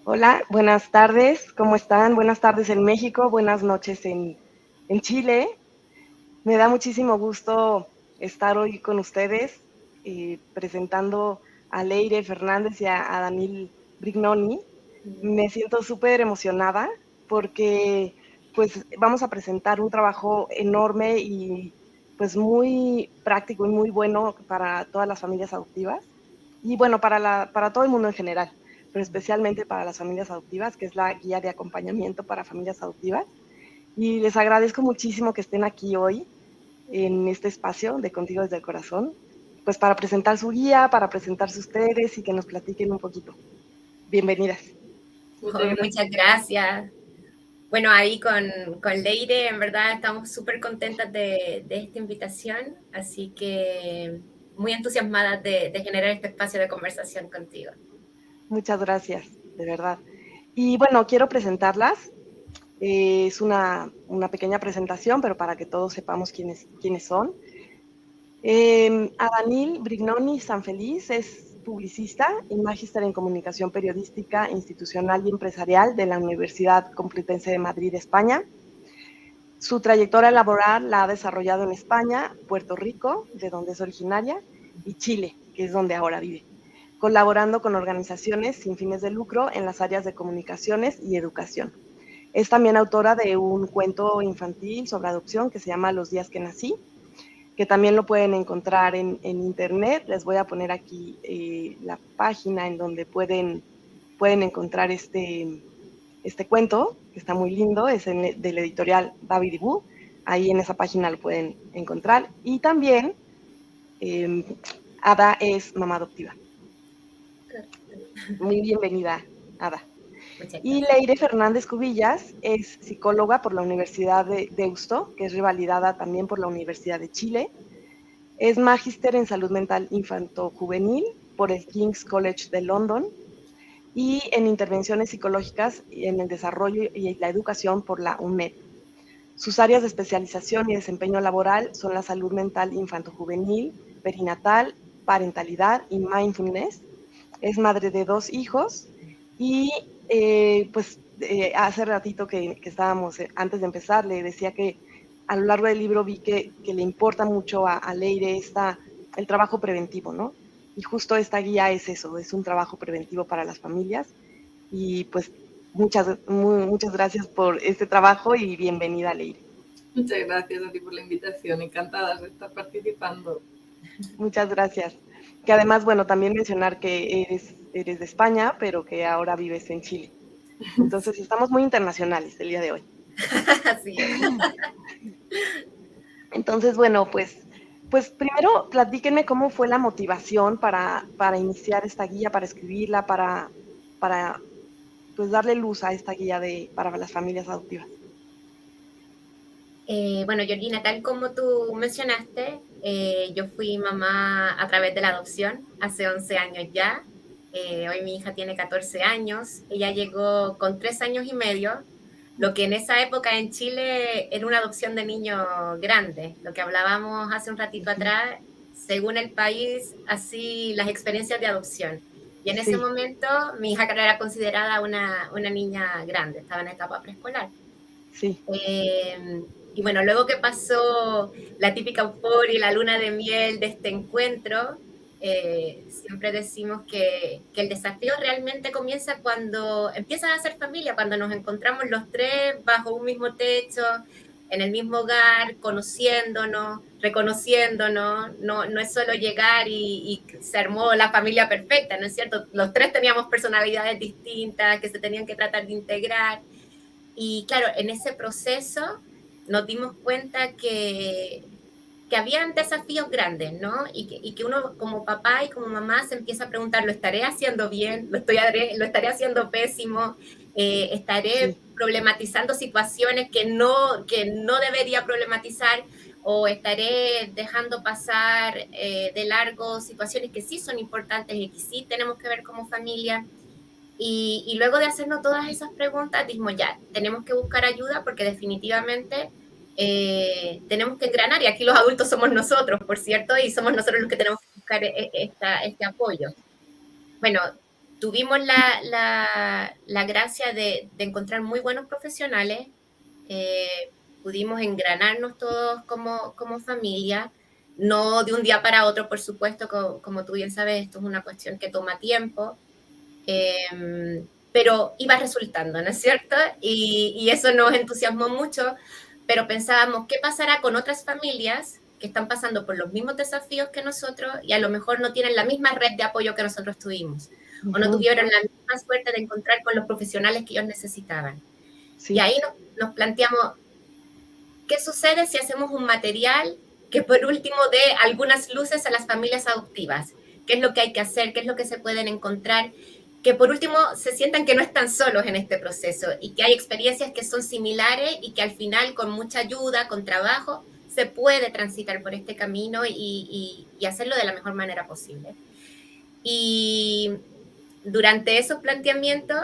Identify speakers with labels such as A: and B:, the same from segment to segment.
A: Hola, buenas tardes, ¿cómo están? Buenas tardes en México, buenas noches en Chile. Me da muchísimo gusto estar hoy con ustedes presentando a Leire Fernández y a Daniel Brignoni. Me siento súper emocionada porque pues vamos a presentar un trabajo enorme y pues muy práctico y muy bueno para todas las familias adoptivas y bueno, para todo el mundo en general, pero especialmente para las familias adoptivas, que es la guía de acompañamiento para familias adoptivas. Y les agradezco muchísimo que estén aquí hoy en este espacio de Contigo desde el Corazón, pues para presentar su guía, para presentarse ustedes y que nos platiquen un poquito. Bienvenidas.
B: Oh, muchas gracias. Bueno, ahí con Leire, en verdad estamos súper contentas de esta invitación, así que muy entusiasmadas de generar este espacio de conversación contigo.
A: Muchas gracias, de verdad. Y bueno, quiero presentarlas. Es una pequeña presentación, pero para que todos sepamos quiénes son. Adanil Brignoni Sanfeliz es publicista y magíster en comunicación periodística, institucional y empresarial de la Universidad Complutense de Madrid, España. Su trayectoria laboral la ha desarrollado en España, Puerto Rico, de donde es originaria, y Chile, que es donde ahora vive, colaborando con organizaciones sin fines de lucro en las áreas de comunicaciones y educación. Es también autora de un cuento infantil sobre adopción que se llama Los días que nací, que también lo pueden encontrar en internet. Les voy a poner aquí la página en donde pueden encontrar este cuento, que está muy lindo, es del editorial Babidibú. Ahí en esa página lo pueden encontrar. Y también Ada es mamá adoptiva. Muy bienvenida, Ada.
B: Muchas
A: Y
B: gracias.
A: Leire Fernández Cubillas es psicóloga por la Universidad de Deusto, que es revalidada también por la Universidad de Chile. Es magíster en salud mental infanto-juvenil por el King's College de London y en intervenciones psicológicas en el desarrollo y la educación por la UNED. Sus áreas de especialización y desempeño laboral son la salud mental infanto-juvenil, perinatal, parentalidad y mindfulness. Es madre de 2 hijos y hace ratito que estábamos, antes de empezar, le decía que a lo largo del libro vi que le importa mucho a Leire el trabajo preventivo, ¿no? Y justo esta guía es eso, es un trabajo preventivo para las familias. Y pues muchas gracias por este trabajo y bienvenida, Leire.
C: Muchas gracias a ti por la invitación, encantadas de estar participando.
A: Muchas gracias. Que además, bueno, también mencionar que eres de España, pero que ahora vives en Chile. Entonces, estamos muy internacionales el día de hoy.
B: Así es.
A: Entonces, bueno, pues primero platíquenme cómo fue la motivación para iniciar esta guía, para escribirla, para pues darle luz a esta guía para las familias adoptivas.
B: Bueno, Georgina, tal como tú mencionaste, yo fui mamá a través de la adopción hace 11 años ya. Hoy mi hija tiene 14 años. Ella llegó con 3 años y medio, lo que en esa época en Chile era una adopción de niño grande. Lo que hablábamos hace un ratito atrás, según el país, así las experiencias de adopción. Y en ese
A: Sí,
B: momento mi hija era considerada una niña grande, estaba en etapa preescolar.
A: sí,
B: Y bueno, luego que pasó la típica euforia y la luna de miel de este encuentro, siempre decimos que el desafío realmente comienza cuando empiezas a hacer familia, cuando nos encontramos los tres bajo un mismo techo, en el mismo hogar, conociéndonos, reconociéndonos. No, no es solo llegar y se armó la familia perfecta, ¿no es cierto? Los tres teníamos personalidades distintas que se tenían que tratar de integrar. Y claro, en ese proceso nos dimos cuenta que habían desafíos grandes, ¿no? Y que uno como papá y como mamá se empieza a preguntar, ¿lo estaré haciendo bien? ¿Lo estaré haciendo pésimo? ¿Estaré
A: sí.
B: problematizando situaciones que no debería problematizar? ¿O estaré dejando pasar de largo situaciones que sí son importantes y que sí tenemos que ver como familia? Y luego de hacernos todas esas preguntas, dijimos, ya, tenemos que buscar ayuda porque definitivamente tenemos que engranar y aquí los adultos somos nosotros, por cierto, y somos nosotros los que tenemos que buscar este apoyo. Bueno, tuvimos la gracia de encontrar muy buenos profesionales, pudimos engranarnos todos como familia, no de un día para otro, por supuesto, como tú bien sabes, esto es una cuestión que toma tiempo, pero iba resultando, ¿no es cierto? Y eso nos entusiasmó mucho, pero pensábamos, ¿qué pasará con otras familias que están pasando por los mismos desafíos que nosotros y a lo mejor no tienen la misma red de apoyo que nosotros tuvimos? O no tuvieron la misma suerte de encontrar con los profesionales que ellos necesitaban.
A: Sí.
B: Y ahí nos planteamos, ¿qué sucede si hacemos un material que por último dé algunas luces a las familias adoptivas? ¿Qué es lo que hay que hacer? ¿Qué es lo que se pueden encontrar? Que por último se sientan que no están solos en este proceso y que hay experiencias que son similares y que al final con mucha ayuda, con trabajo, se puede transitar por este camino y hacerlo de la mejor manera posible. Y durante esos planteamientos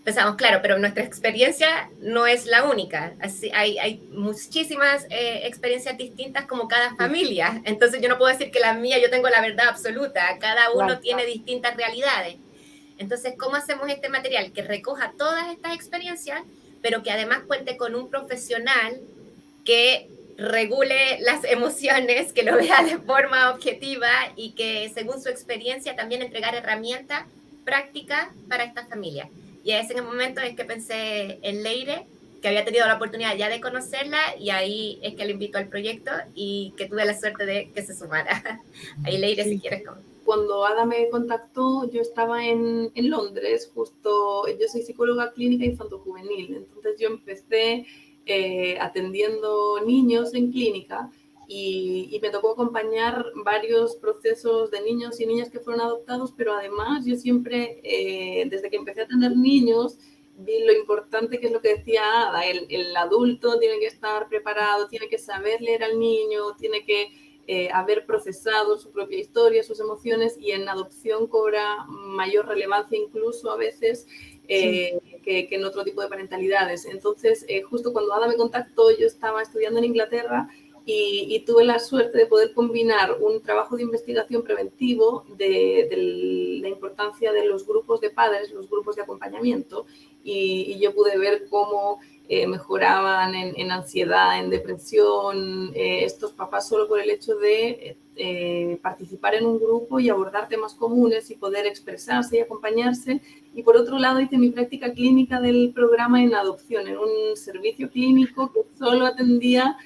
B: pensamos, claro, pero nuestra experiencia no es la única. Así, hay muchísimas experiencias distintas como cada familia. Entonces yo no puedo decir que la mía yo tengo la verdad absoluta. Cada uno tiene distintas realidades. Entonces, ¿cómo hacemos este material? Que recoja todas estas experiencias, pero que además cuente con un profesional que regule las emociones, que lo vea de forma objetiva y que según su experiencia también entregar herramientas prácticas para esta familia. Y en ese momento es que pensé en Leire, que había tenido la oportunidad ya de conocerla, y ahí es que le invitó al proyecto y que tuve la suerte de que se sumara. Ahí Leire, si quieres comentar.
C: Cuando Ada me contactó, yo estaba en Londres, justo, yo soy psicóloga clínica infanto-juvenil, entonces yo empecé atendiendo niños en clínica y me tocó acompañar varios procesos de niños y niñas que fueron adoptados, pero además yo siempre, desde que empecé a atender niños, vi lo importante que es lo que decía Ada, el adulto tiene que estar preparado, tiene que saber leer al niño, tiene que haber procesado su propia historia, sus emociones, y en adopción cobra mayor relevancia incluso a veces que en otro tipo de parentalidades. Entonces, justo cuando Ada me contactó, yo estaba estudiando en Inglaterra y tuve la suerte de poder combinar un trabajo de investigación preventivo de la importancia de los grupos de padres, los grupos de acompañamiento, y yo pude ver cómo mejoraban en ansiedad, en depresión, estos papás solo por el hecho de participar en un grupo y abordar temas comunes y poder expresarse y acompañarse. Y por otro lado hice mi práctica clínica del programa en adopción, en un servicio clínico que solo atendía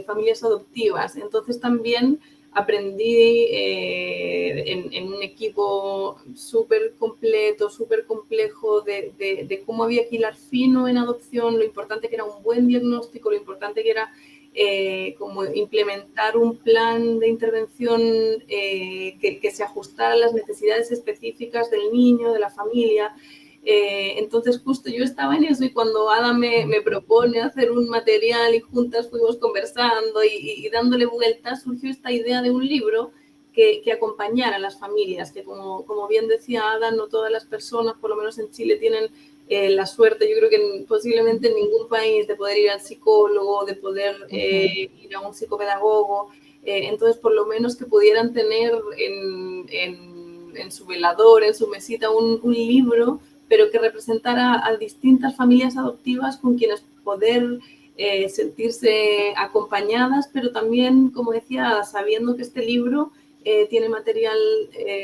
C: familias adoptivas. Entonces también aprendí en un equipo súper completo, súper complejo de cómo había que hilar fino en adopción, lo importante que era un buen diagnóstico, lo importante que era como implementar un plan de intervención que se ajustara a las necesidades específicas del niño, de la familia. Entonces justo yo estaba en eso, y cuando Ada me propone hacer un material y juntas fuimos conversando y dándole vueltas, surgió esta idea de un libro que acompañara a las familias, que como bien decía Ada, no todas las personas, por lo menos en Chile, tienen la suerte, yo creo que posiblemente en ningún país, de poder ir al psicólogo, de poder ir a un psicopedagogo. Entonces, por lo menos que pudieran tener en su velador, en su mesita, un libro, pero que representara a distintas familias adoptivas con quienes poder sentirse acompañadas, pero también, como decía, sabiendo que este libro tiene material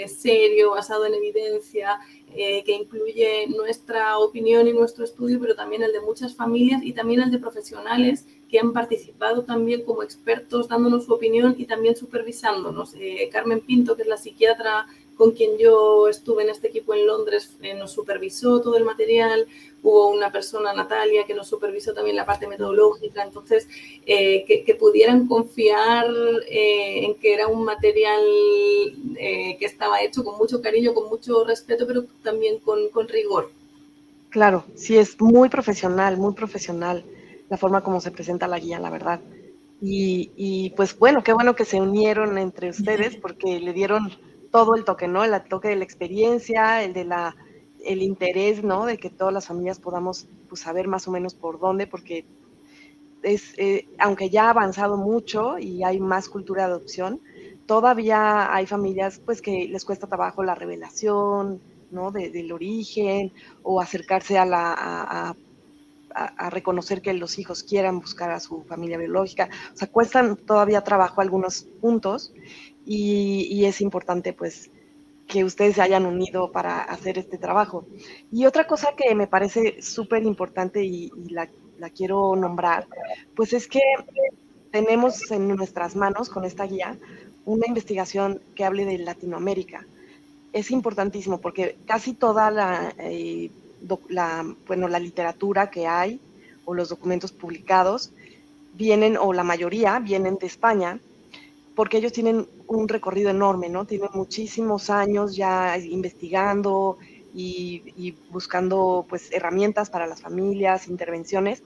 C: serio, basado en evidencia, que incluye nuestra opinión y nuestro estudio, pero también el de muchas familias y también el de profesionales que han participado también como expertos, dándonos su opinión y también supervisándonos. Carmen Pinto, que es la psiquiatra con quien yo estuve en este equipo en Londres, nos supervisó todo el material. Hubo una persona, Natalia, que nos supervisó también la parte metodológica. Entonces, que pudieran confiar en que era un material que estaba hecho con mucho cariño, con mucho respeto, pero también con rigor.
A: Claro, sí, es muy profesional la forma como se presenta la guía, la verdad. Y pues bueno, qué bueno que se unieron entre ustedes, porque le dieron todo el toque, ¿no? El toque de la experiencia, el interés, ¿no? De que todas las familias podamos pues, saber más o menos por dónde, porque aunque ya ha avanzado mucho y hay más cultura de adopción, todavía hay familias pues que les cuesta trabajo la revelación, ¿no? Del origen, o acercarse a reconocer que los hijos quieran buscar a su familia biológica. O sea, cuestan todavía trabajo algunos puntos y es importante pues que ustedes se hayan unido para hacer este trabajo. Y otra cosa que me parece súper importante y la quiero nombrar, pues es que tenemos en nuestras manos con esta guía una investigación que hable de Latinoamérica. Es importantísimo porque casi toda la literatura que hay o los documentos publicados vienen, o la mayoría vienen de España, porque ellos tienen un recorrido enorme, ¿no? Tienen muchísimos años ya investigando y buscando pues herramientas para las familias, intervenciones,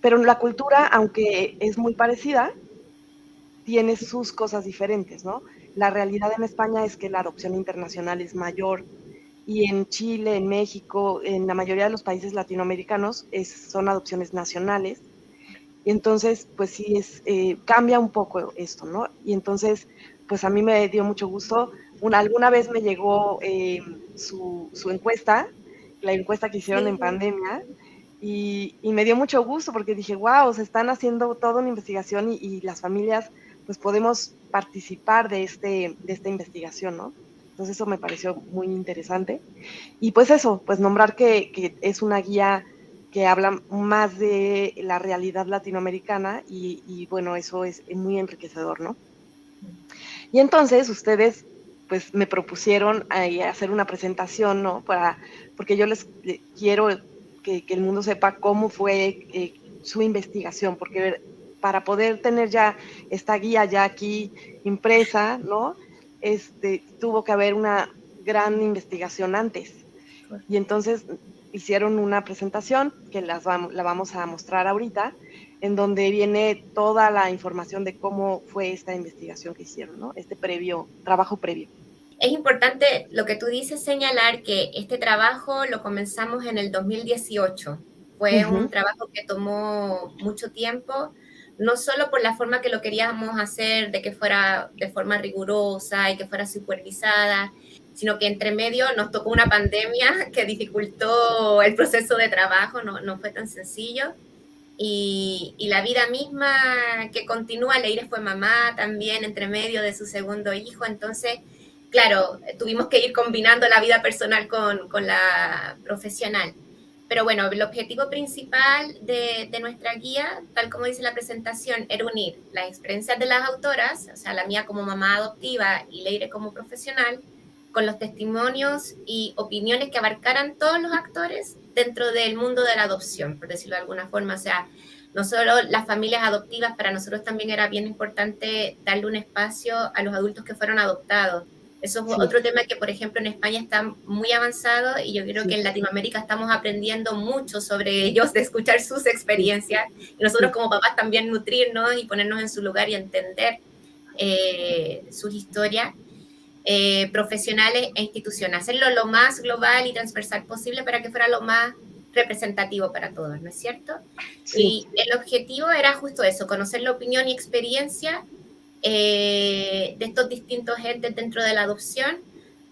A: pero la cultura, aunque es muy parecida, tiene sus cosas diferentes, ¿no? La realidad en España es que la adopción internacional es mayor y en Chile, en México, en la mayoría de los países latinoamericanos son adopciones nacionales. Y entonces, pues sí, cambia un poco esto, ¿no? Y entonces, pues a mí me dio mucho gusto. Alguna vez me llegó su encuesta, la encuesta que hicieron en pandemia, y me dio mucho gusto porque dije, wow, se están haciendo toda una investigación y las familias, pues podemos participar de esta investigación, ¿no? Entonces eso me pareció muy interesante. Y pues eso, pues nombrar que es una guía que habla más de la realidad latinoamericana y bueno, eso es muy enriquecedor, ¿no? Y entonces ustedes pues me propusieron hacer una presentación, ¿no? Porque yo les quiero que el mundo sepa cómo fue su investigación, porque para poder tener ya esta guía ya aquí impresa, ¿no? Tuvo que haber una gran investigación antes. Y entonces hicieron una presentación que la vamos a mostrar ahorita, en donde viene toda la información de cómo fue esta investigación que hicieron, ¿no? Este trabajo previo.
B: Es importante lo que tú dices, señalar que este trabajo lo comenzamos en el 2018. Fue un trabajo que tomó mucho tiempo, no solo por la forma que lo queríamos hacer, de que fuera de forma rigurosa y que fuera supervisada, sino que entre medio nos tocó una pandemia que dificultó el proceso de trabajo, no fue tan sencillo. Y la vida misma que continúa, Leire fue mamá también entre medio de su segundo hijo, entonces, claro, tuvimos que ir combinando la vida personal con la profesional. Pero bueno, el objetivo principal de nuestra guía, tal como dice la presentación, era unir las experiencias de las autoras, o sea, la mía como mamá adoptiva y Leire como profesional, con los testimonios y opiniones que abarcaran todos los actores dentro del mundo de la adopción, por decirlo de alguna forma. O sea, no solo las familias adoptivas, para nosotros también era bien importante darle un espacio a los adultos que fueron adoptados. Eso es otro tema que, por ejemplo, en España está muy avanzado y yo creo que en Latinoamérica estamos aprendiendo mucho sobre ellos, de escuchar sus experiencias y nosotros como papás también nutrirnos y ponernos en su lugar y entender sus historias. Profesionales e instituciones, hacerlo lo más global y transversal posible para que fuera lo más representativo para todos, ¿no es cierto? Sí. Y el objetivo era justo eso, conocer la opinión y experiencia de estos distintos entes dentro de la adopción,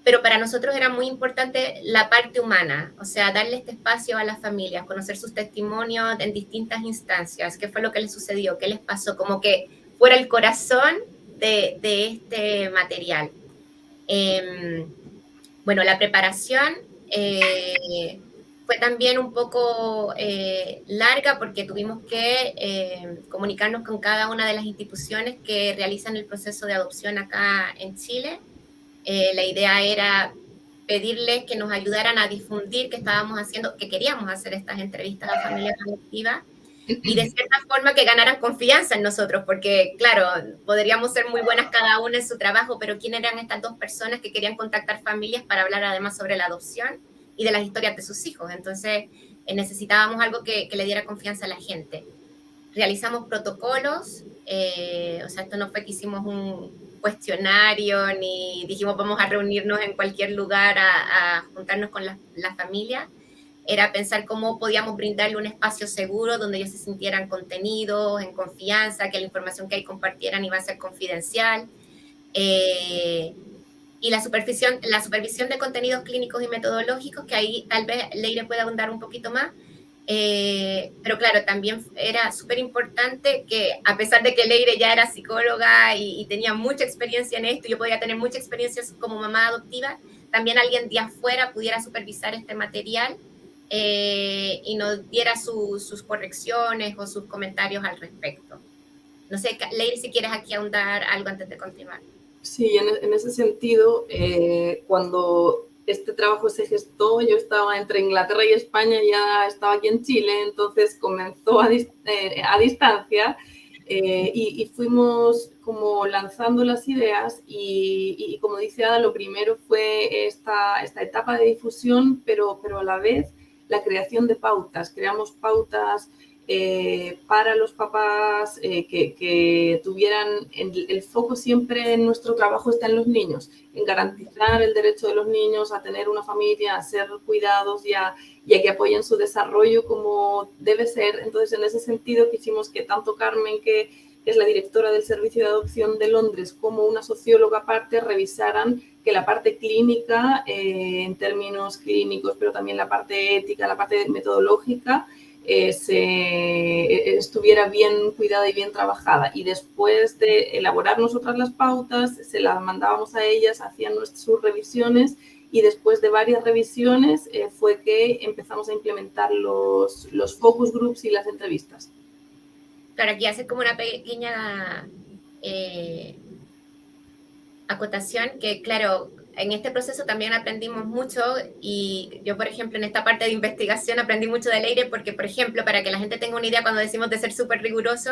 B: pero para nosotros era muy importante la parte humana, o sea, darle este espacio a las familias, conocer sus testimonios en distintas instancias, qué fue lo que les sucedió, qué les pasó, como que fuera el corazón de este material. Bueno, la preparación fue también un poco larga porque tuvimos que comunicarnos con cada una de las instituciones que realizan el proceso de adopción acá en Chile. La idea era pedirles que nos ayudaran a difundir que estábamos haciendo, que queríamos hacer estas entrevistas a familias adoptivas y de cierta forma que ganaran confianza en nosotros, porque claro, podríamos ser muy buenas cada una en su trabajo, pero ¿quién eran estas dos personas que querían contactar familias para hablar además sobre la adopción y de las historias de sus hijos? Entonces necesitábamos algo que le diera confianza a la gente. Realizamos protocolos, o sea, esto no fue que hicimos un cuestionario ni dijimos vamos a reunirnos en cualquier lugar a juntarnos con la familia. Era pensar cómo podíamos brindarle un espacio seguro donde ellos se sintieran contenidos, en confianza, que la información que ahí compartieran iba a ser confidencial. y la supervisión de contenidos clínicos y metodológicos, que ahí tal vez Leire pueda abundar un poquito más. Pero claro, también era súper importante que, a pesar de que Leire ya era psicóloga y tenía mucha experiencia en esto, yo podía tener mucha experiencia como mamá adoptiva, también alguien de afuera pudiera supervisar este material y nos diera sus correcciones o sus comentarios al respecto. No sé, Leire, si quieres aquí ahondar algo antes de continuar.
C: Sí, en ese sentido, cuando este trabajo se gestó, yo estaba entre Inglaterra y España, ya estaba aquí en Chile, entonces comenzó a distancia y fuimos como lanzando las ideas y como dice Ada, lo primero fue esta etapa de difusión, pero a la vez la creación de pautas. Creamos pautas para los papás que tuvieran el foco siempre en nuestro trabajo está en los niños, en garantizar el derecho de los niños a tener una familia, a ser cuidados y a que apoyen su desarrollo como debe ser. Entonces, en ese sentido, quisimos que tanto Carmen, que es la directora del Servicio de Adopción de Londres, como una socióloga aparte, revisaran que la parte clínica, en términos clínicos, pero también la parte ética, la parte metodológica, estuviera bien cuidada y bien trabajada. Y después de elaborar nosotras las pautas, se las mandábamos a ellas, hacían sus revisiones y después de varias revisiones fue que empezamos a implementar los focus groups y las entrevistas.
B: Claro, aquí hace como una pequeña acotación que, claro, en este proceso también aprendimos mucho y yo, por ejemplo, en esta parte de investigación aprendí mucho de Leire porque, por ejemplo, para que la gente tenga una idea cuando decimos de ser súper riguroso,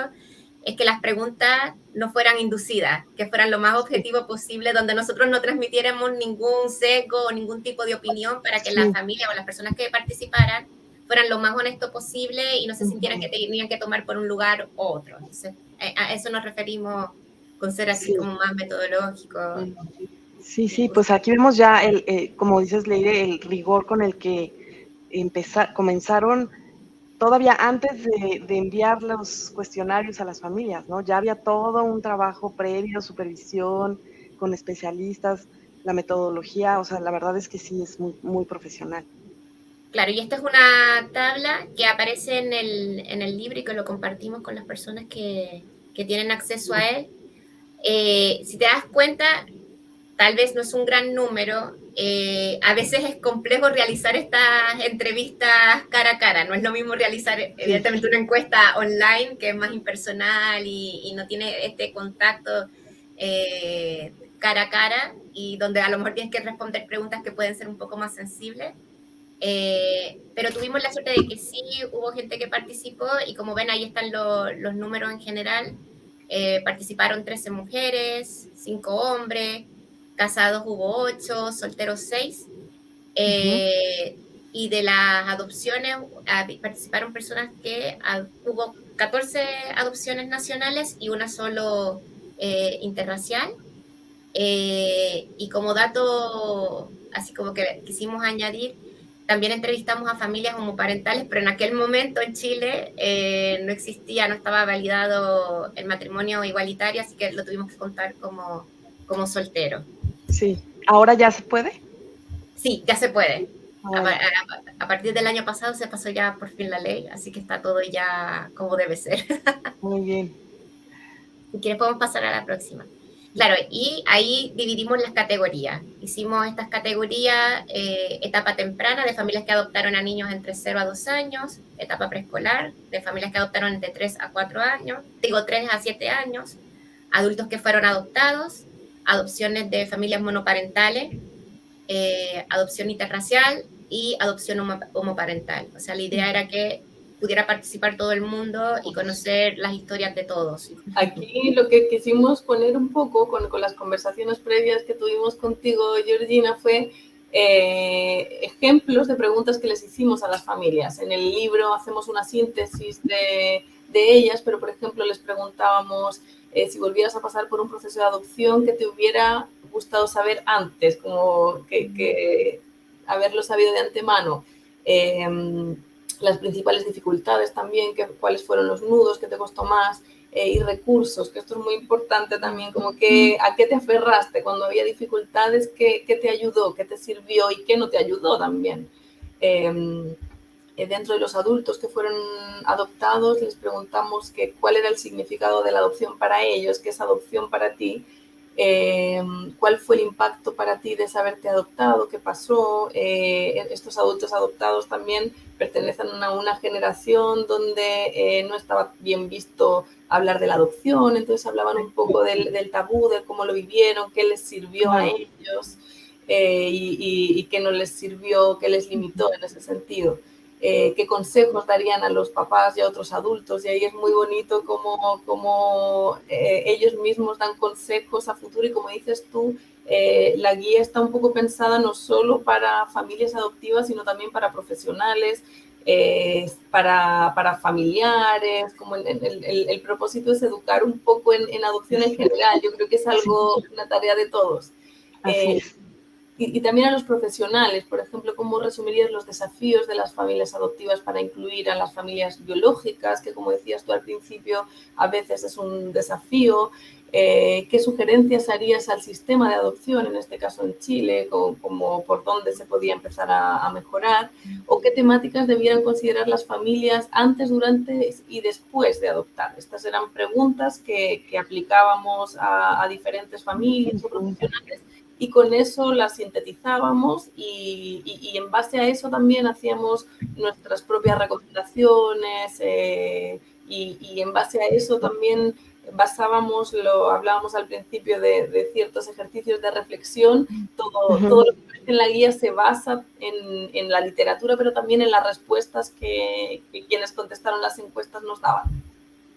B: es que las preguntas no fueran inducidas, que fueran lo más objetivo posible, donde nosotros no transmitiéramos ningún sesgo o ningún tipo de opinión para que la familia o las personas que participaran fueran lo más honesto posible y no se sintieran que tenían que tomar por un lugar u otro. Entonces, a eso nos referimos con ser así como más metodológico.
A: Sí, pues aquí vemos ya, como dices, Leire, el rigor con el que comenzaron todavía antes de enviar los cuestionarios a las familias, ¿no? Ya había todo un trabajo previo, supervisión, con especialistas, la metodología, o sea, la verdad es que sí, es muy, muy profesional.
B: Claro, y esta es una tabla que aparece en el libro y que lo compartimos con las personas que tienen acceso a él. Si te das cuenta, tal vez no es un gran número. A veces es complejo realizar estas entrevistas cara a cara. No es lo mismo realizar, evidentemente, una encuesta online que es más impersonal y no tiene este contacto cara a cara y donde a lo mejor tienes que responder preguntas que pueden ser un poco más sensibles. Pero tuvimos la suerte de que sí hubo gente que participó y como ven ahí están los números en general. Participaron 13 mujeres, 5 hombres, casados hubo 8, solteros 6. Y de las adopciones participaron personas que hubo 14 adopciones nacionales y una solo interracial. Y como dato, así como que quisimos añadir, también entrevistamos a familias homoparentales, pero en aquel momento en Chile no existía, no estaba validado el matrimonio igualitario, así que lo tuvimos que contar como soltero.
A: Sí, ¿ahora ya se puede?
B: Sí, ya se puede. A partir del año pasado se pasó ya por fin la ley, así que está todo ya como debe ser.
A: Muy bien.
B: Si quieres podemos pasar a la próxima. Claro, y ahí dividimos las categorías. Hicimos estas categorías, etapa temprana de familias que adoptaron a niños entre 0 a 2 años, etapa preescolar de familias que adoptaron entre 3 a 4 años, 3 a 7 años, adultos que fueron adoptados, adopciones de familias monoparentales, adopción interracial y adopción homoparental. O sea, la idea era que pudiera participar todo el mundo y conocer las historias de todos.
C: Aquí lo que quisimos poner un poco con las conversaciones previas que tuvimos contigo, Georgina, fue ejemplos de preguntas que les hicimos a las familias. En el libro hacemos una síntesis de ellas, pero por ejemplo les preguntábamos si volvieras a pasar por un proceso de adopción, ¿qué te hubiera gustado saber antes? Como que haberlo sabido de antemano. Las principales dificultades también, cuáles fueron los nudos que te costó más, y recursos, que esto es muy importante también, como que a qué te aferraste cuando había dificultades, qué te ayudó, qué te sirvió y qué no te ayudó también. Dentro de los adultos que fueron adoptados, les preguntamos que cuál era el significado de la adopción para ellos, qué es adopción para ti, cuál fue el impacto para ti de saberte adoptado, qué pasó. Estos adultos adoptados también pertenecen a una generación donde no estaba bien visto hablar de la adopción, entonces hablaban un poco del tabú, de cómo lo vivieron, qué les sirvió a ellos y qué no les sirvió, qué les limitó en ese sentido. Qué consejos darían a los papás y a otros adultos, y ahí es muy bonito como ellos mismos dan consejos a futuro, y como dices tú, la guía está un poco pensada no solo para familias adoptivas, sino también para profesionales, para familiares, como el propósito es educar un poco en adopción en general. Yo creo que es algo, una tarea de todos.
A: Así es.
C: Y también a los profesionales, por ejemplo, ¿cómo resumirías los desafíos de las familias adoptivas para incluir a las familias biológicas, que como decías tú al principio, a veces es un desafío? ¿Qué sugerencias harías al sistema de adopción, en este caso en Chile, como por dónde se podía empezar a mejorar? ¿O qué temáticas debieran considerar las familias antes, durante y después de adoptar? Estas eran preguntas que aplicábamos a diferentes familias o profesionales, y con eso las sintetizábamos y en base a eso también hacíamos nuestras propias recomendaciones y en base a eso también basábamos, lo hablábamos al principio de ciertos ejercicios de reflexión. Todo lo que aparece en la guía se basa en la literatura, pero también en las respuestas que quienes contestaron las encuestas nos daban.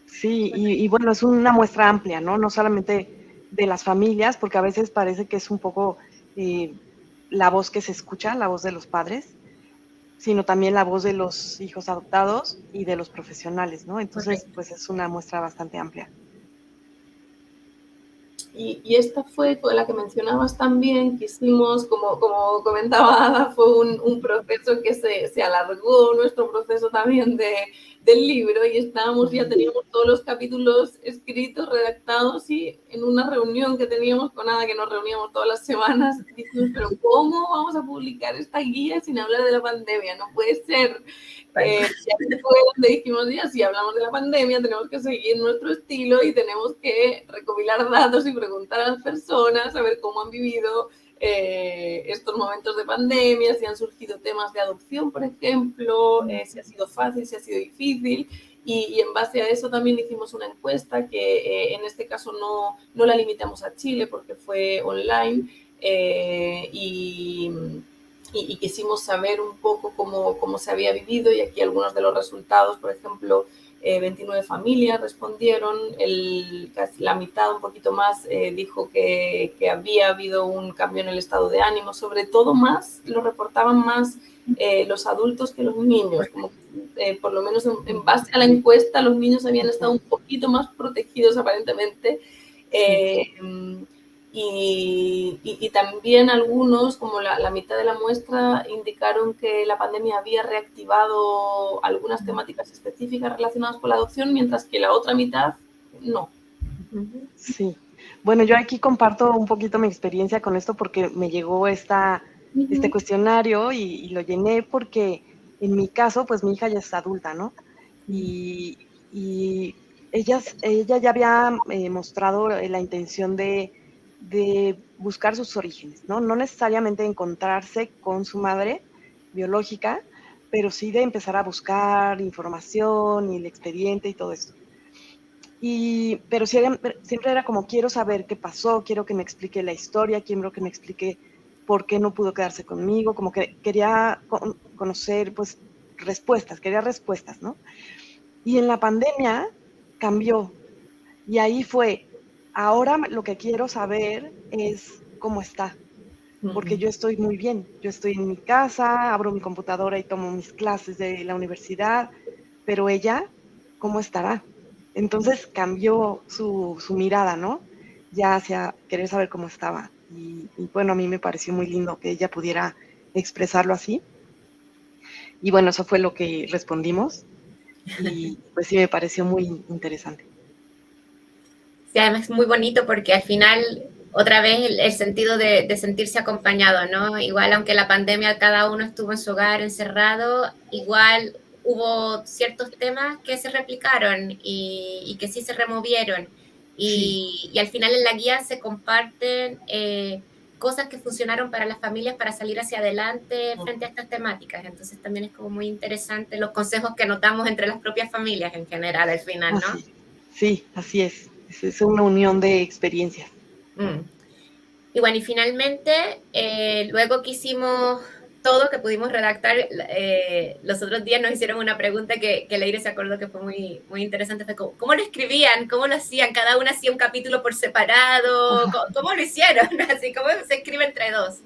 A: Sí, y bueno, es una muestra amplia, ¿no? No solamente de las familias, porque a veces parece que es un poco la voz que se escucha, la voz de los padres, sino también la voz de los hijos adoptados y de los profesionales, ¿no? Entonces, pues es una muestra bastante amplia.
C: Y esta fue la que mencionabas también, que hicimos, como comentaba Ada, fue un proceso que se alargó, nuestro proceso también del libro, y ya teníamos todos los capítulos escritos, redactados, y en una reunión que teníamos con Ada, que nos reuníamos todas las semanas, dijimos, pero ¿cómo vamos a publicar esta guía sin hablar de la pandemia? No puede ser. Y ahí fue donde dijimos, ya, si hablamos de la pandemia, tenemos que seguir nuestro estilo y tenemos que recopilar datos y preguntar a las personas, a ver cómo han vivido estos momentos de pandemia, si han surgido temas de adopción, por ejemplo, si ha sido fácil, si ha sido difícil. Y en base a eso también hicimos una encuesta que en este caso no la limitamos a Chile porque fue online, y quisimos saber un poco cómo se había vivido, y aquí algunos de los resultados, por ejemplo, 29 familias respondieron, casi la mitad, un poquito más, dijo que había habido un cambio en el estado de ánimo, sobre todo lo reportaban más los adultos que los niños, como por lo menos en base a la encuesta, los niños habían estado un poquito más protegidos aparentemente. Y también algunos, como la mitad de la muestra, indicaron que la pandemia había reactivado algunas temáticas específicas relacionadas con la adopción, mientras que la otra mitad no.
A: Sí. Bueno, yo aquí comparto un poquito mi experiencia con esto porque me llegó este cuestionario y lo llené porque en mi caso, pues mi hija ya es adulta, ¿no? Y ella ya había mostrado la intención de buscar sus orígenes, ¿no? No necesariamente encontrarse con su madre biológica, pero sí de empezar a buscar información y el expediente y todo esto. Pero siempre era como, quiero saber qué pasó, quiero que me explique la historia, quiero que me explique por qué no pudo quedarse conmigo, como que quería conocer, pues, quería respuestas, ¿no? Y en la pandemia cambió, y ahí fue, ahora lo que quiero saber es cómo está, porque yo estoy muy bien, yo estoy en mi casa, abro mi computadora y tomo mis clases de la universidad, pero ella, ¿cómo estará? Entonces cambió su mirada, ¿no? Ya hacia querer saber cómo estaba. Y bueno, a mí me pareció muy lindo que ella pudiera expresarlo así. Y bueno, eso fue lo que respondimos. Y pues sí, me pareció muy interesante.
B: Sí, además es muy bonito porque al final, otra vez, el sentido de sentirse acompañado, ¿no? Igual, aunque la pandemia cada uno estuvo en su hogar encerrado, igual hubo ciertos temas que se replicaron y que sí se removieron.
A: Sí,
B: Y al final en la guía se comparten cosas que funcionaron para las familias para salir hacia adelante frente a estas temáticas. Entonces también es como muy interesante los consejos que notamos entre las propias familias en general al final, ¿no?
A: así, sí, así es. Es una unión de experiencias.
B: Mm. Y bueno, y finalmente, luego que hicimos todo, que pudimos redactar, los otros días nos hicieron una pregunta que Leire se acordó que fue muy, muy interesante. Fue como, ¿cómo lo escribían? ¿Cómo lo hacían? ¿Cada uno hacía un capítulo por separado? ¿Cómo lo hicieron? Así, ¿cómo se escribe entre dos?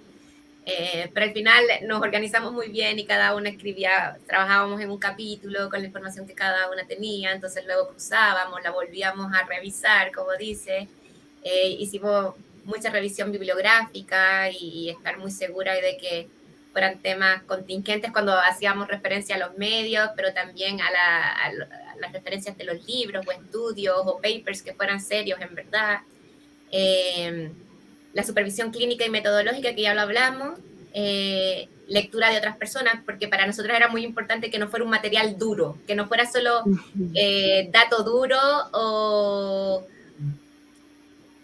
B: Pero al final nos organizamos muy bien y cada una escribía, trabajábamos en un capítulo con la información que cada una tenía, entonces luego cruzábamos, la volvíamos a revisar, como dice. Hicimos mucha revisión bibliográfica y estar muy segura de que fueran temas contingentes cuando hacíamos referencia a los medios, pero también a las referencias de los libros o estudios o papers que fueran serios en verdad. La supervisión clínica y metodológica, que ya lo hablamos, lectura de otras personas, porque para nosotros era muy importante que no fuera un material duro, que no fuera solo dato duro o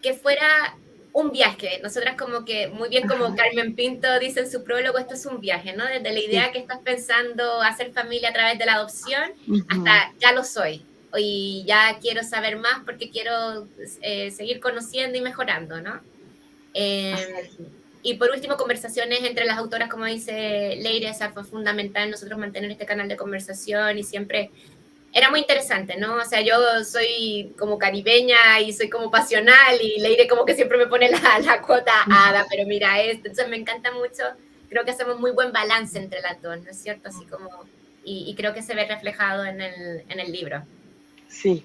B: que fuera un viaje. Nosotras como que, muy bien como Carmen Pinto dice en su prólogo, esto es un viaje, ¿no? Desde la idea que estás pensando hacer familia a través de la adopción hasta ya lo soy. Y ya quiero saber más porque quiero seguir conociendo y mejorando, ¿no? Y por último, conversaciones entre las autoras, como dice Leire, esa fue fundamental, nosotros mantener este canal de conversación y siempre era muy interesante, ¿no? O sea, yo soy como caribeña y soy como pasional y Leire como que siempre me pone la cuota hada, pero mira esto, entonces me encanta mucho, creo que hacemos muy buen balance entre las dos, ¿no es cierto? Así como, y creo que se ve reflejado en el libro.
A: Sí,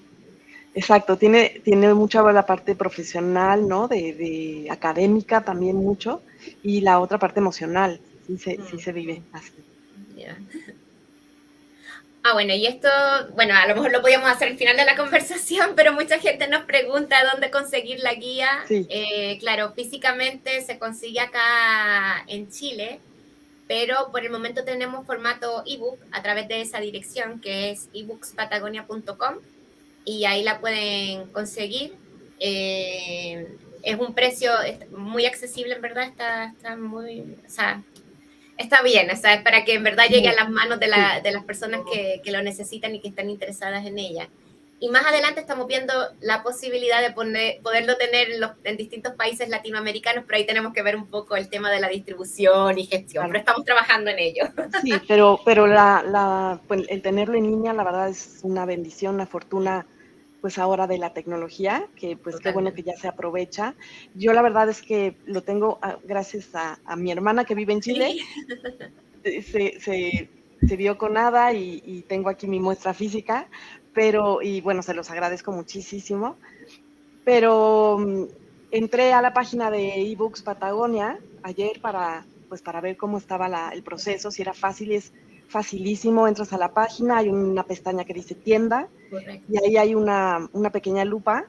A: exacto, tiene mucha la parte profesional, ¿no? De académica también mucho, y la otra parte emocional, sí se vive así.
B: Yeah. Bueno, y esto, bueno, a lo mejor lo podíamos hacer al final de la conversación, pero mucha gente nos pregunta dónde conseguir la guía.
A: Sí.
B: Claro, físicamente se consigue acá en Chile, pero por el momento tenemos formato ebook a través de esa dirección que es ebookspatagonia.com y ahí la pueden conseguir. Es un precio muy accesible, en verdad, está muy, o sea, está bien, o sea, es para que en verdad llegue a las manos de las personas que lo necesitan y que están interesadas en ella. Y más adelante estamos viendo la posibilidad de poderlo tener en distintos países latinoamericanos, pero ahí tenemos que ver un poco el tema de la distribución y gestión, claro. Pero estamos trabajando en ello.
A: Sí, pero pues, el tenerlo en línea, la verdad es una bendición, una fortuna, pues ahora de la tecnología, que pues totalmente. Qué bueno que ya se aprovecha. Yo la verdad es que lo tengo gracias a mi hermana que vive en Chile. Sí. Se vio con Ada y tengo aquí mi muestra física, y bueno, se los agradezco muchísimo. Pero entré a la página de eBooks Patagonia ayer para ver cómo estaba el proceso, si era fácil, es facilísimo, entras a la página, hay una pestaña que dice tienda. Correcto. Y ahí hay una pequeña lupa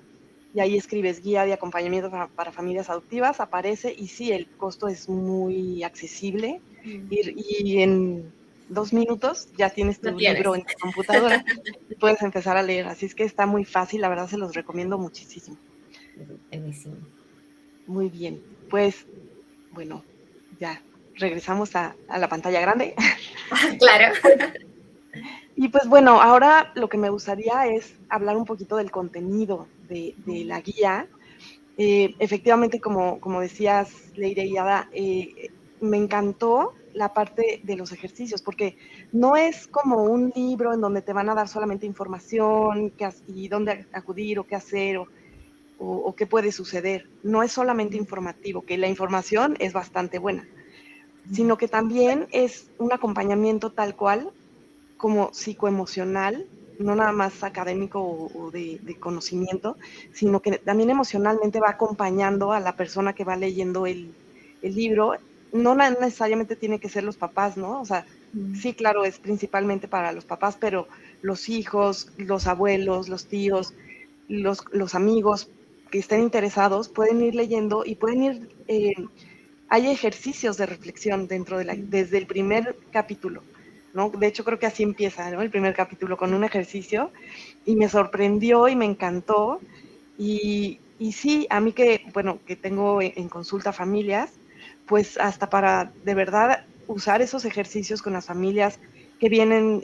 A: y ahí escribes guía de acompañamiento para familias adoptivas, aparece y sí, el costo es muy accesible y en 2 minutos ya tienes tu libro en tu computadora y puedes empezar a leer, así es que está muy fácil, la verdad se los recomiendo muchísimo.
B: Buenísimo.
A: Muy bien, pues bueno, ya regresamos a la pantalla grande.
B: Claro.
A: Y pues bueno, ahora lo que me gustaría es hablar un poquito del contenido de la guía. Efectivamente, como decías, Leire y Ada, me encantó la parte de los ejercicios, porque no es como un libro en donde te van a dar solamente información y dónde acudir o qué hacer o qué puede suceder. No es solamente informativo, que la información es bastante buena, sino que también es un acompañamiento tal cual como psicoemocional, no nada más académico o de conocimiento, sino que también emocionalmente va acompañando a la persona que va leyendo el libro. No necesariamente tiene que ser los papás, ¿no? O sea, sí, claro, es principalmente para los papás, pero los hijos, los abuelos, los tíos, los amigos, que estén interesados pueden ir leyendo y pueden ir, hay ejercicios de reflexión desde el primer capítulo, ¿no? De hecho, creo que así empieza, ¿no? El primer capítulo con un ejercicio y me sorprendió y me encantó. Y sí, a mí que tengo en consulta familias, pues hasta para de verdad usar esos ejercicios con las familias que vienen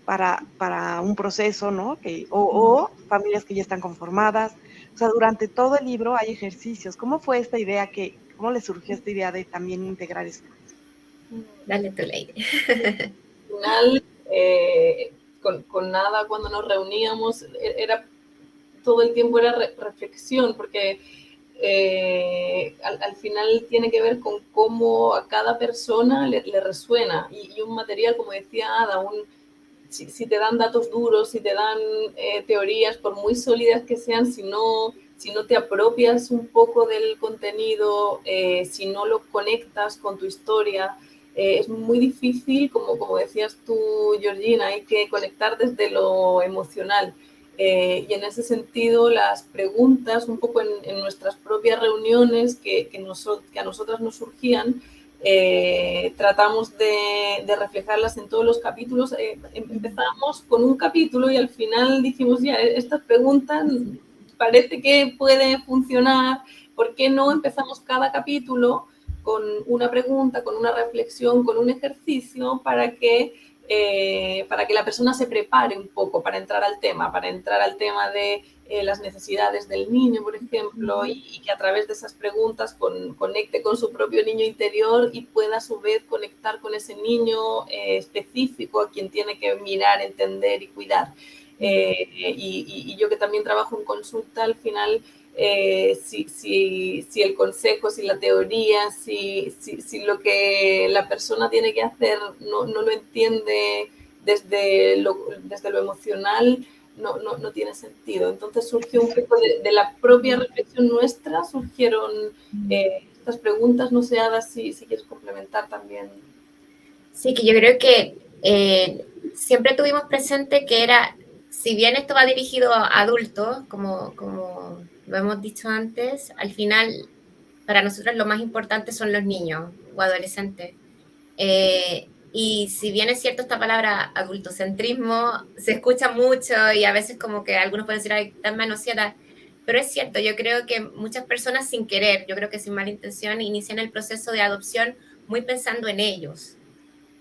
A: para un proceso, ¿no? O familias que ya están conformadas. O sea, durante todo el libro hay ejercicios. ¿Cómo fue esta idea? ¿Cómo le surgió esta idea de también integrar esto?
B: Dale tú, Leire.
C: Al final, con Nada, cuando nos reuníamos, todo el tiempo era reflexión, porque al final tiene que ver con cómo a cada persona le resuena. Y un material, como decía Ada, si te dan datos duros, si te dan teorías, por muy sólidas que sean, si no te apropias un poco del contenido, si no lo conectas con tu historia, es muy difícil, como decías tú, Georgina, hay que conectar desde lo emocional. Y en ese sentido, las preguntas, un poco en nuestras propias reuniones que a nosotras nos surgían, tratamos de reflejarlas en todos los capítulos. Empezamos con un capítulo y al final dijimos, ya, estas preguntas parece que pueden funcionar, ¿por qué no empezamos cada capítulo con una pregunta, con una reflexión, con un ejercicio para que la persona se prepare un poco para entrar al tema de las necesidades del niño, por ejemplo, y que a través de esas preguntas conecte con su propio niño interior y pueda a su vez conectar con ese niño específico a quien tiene que mirar, entender y cuidar. Y yo que también trabajo en consulta, al final, si el consejo, si la teoría, si lo que la persona tiene que hacer no lo entiende desde lo emocional, no tiene sentido. Entonces surgió un poco de la propia reflexión nuestra, surgieron estas preguntas. No sé, Ada, si quieres complementar también.
B: Sí, que yo creo que siempre tuvimos presente que si bien esto va dirigido a adultos, como lo hemos dicho antes, al final para nosotros lo más importante son los niños o adolescentes. Y si bien es cierto esta palabra adultocentrismo, se escucha mucho y a veces como que algunos pueden decir, ay, tan manoseada, pero es cierto, yo creo que muchas personas sin querer, yo creo que sin mala intención, inician el proceso de adopción muy pensando en ellos.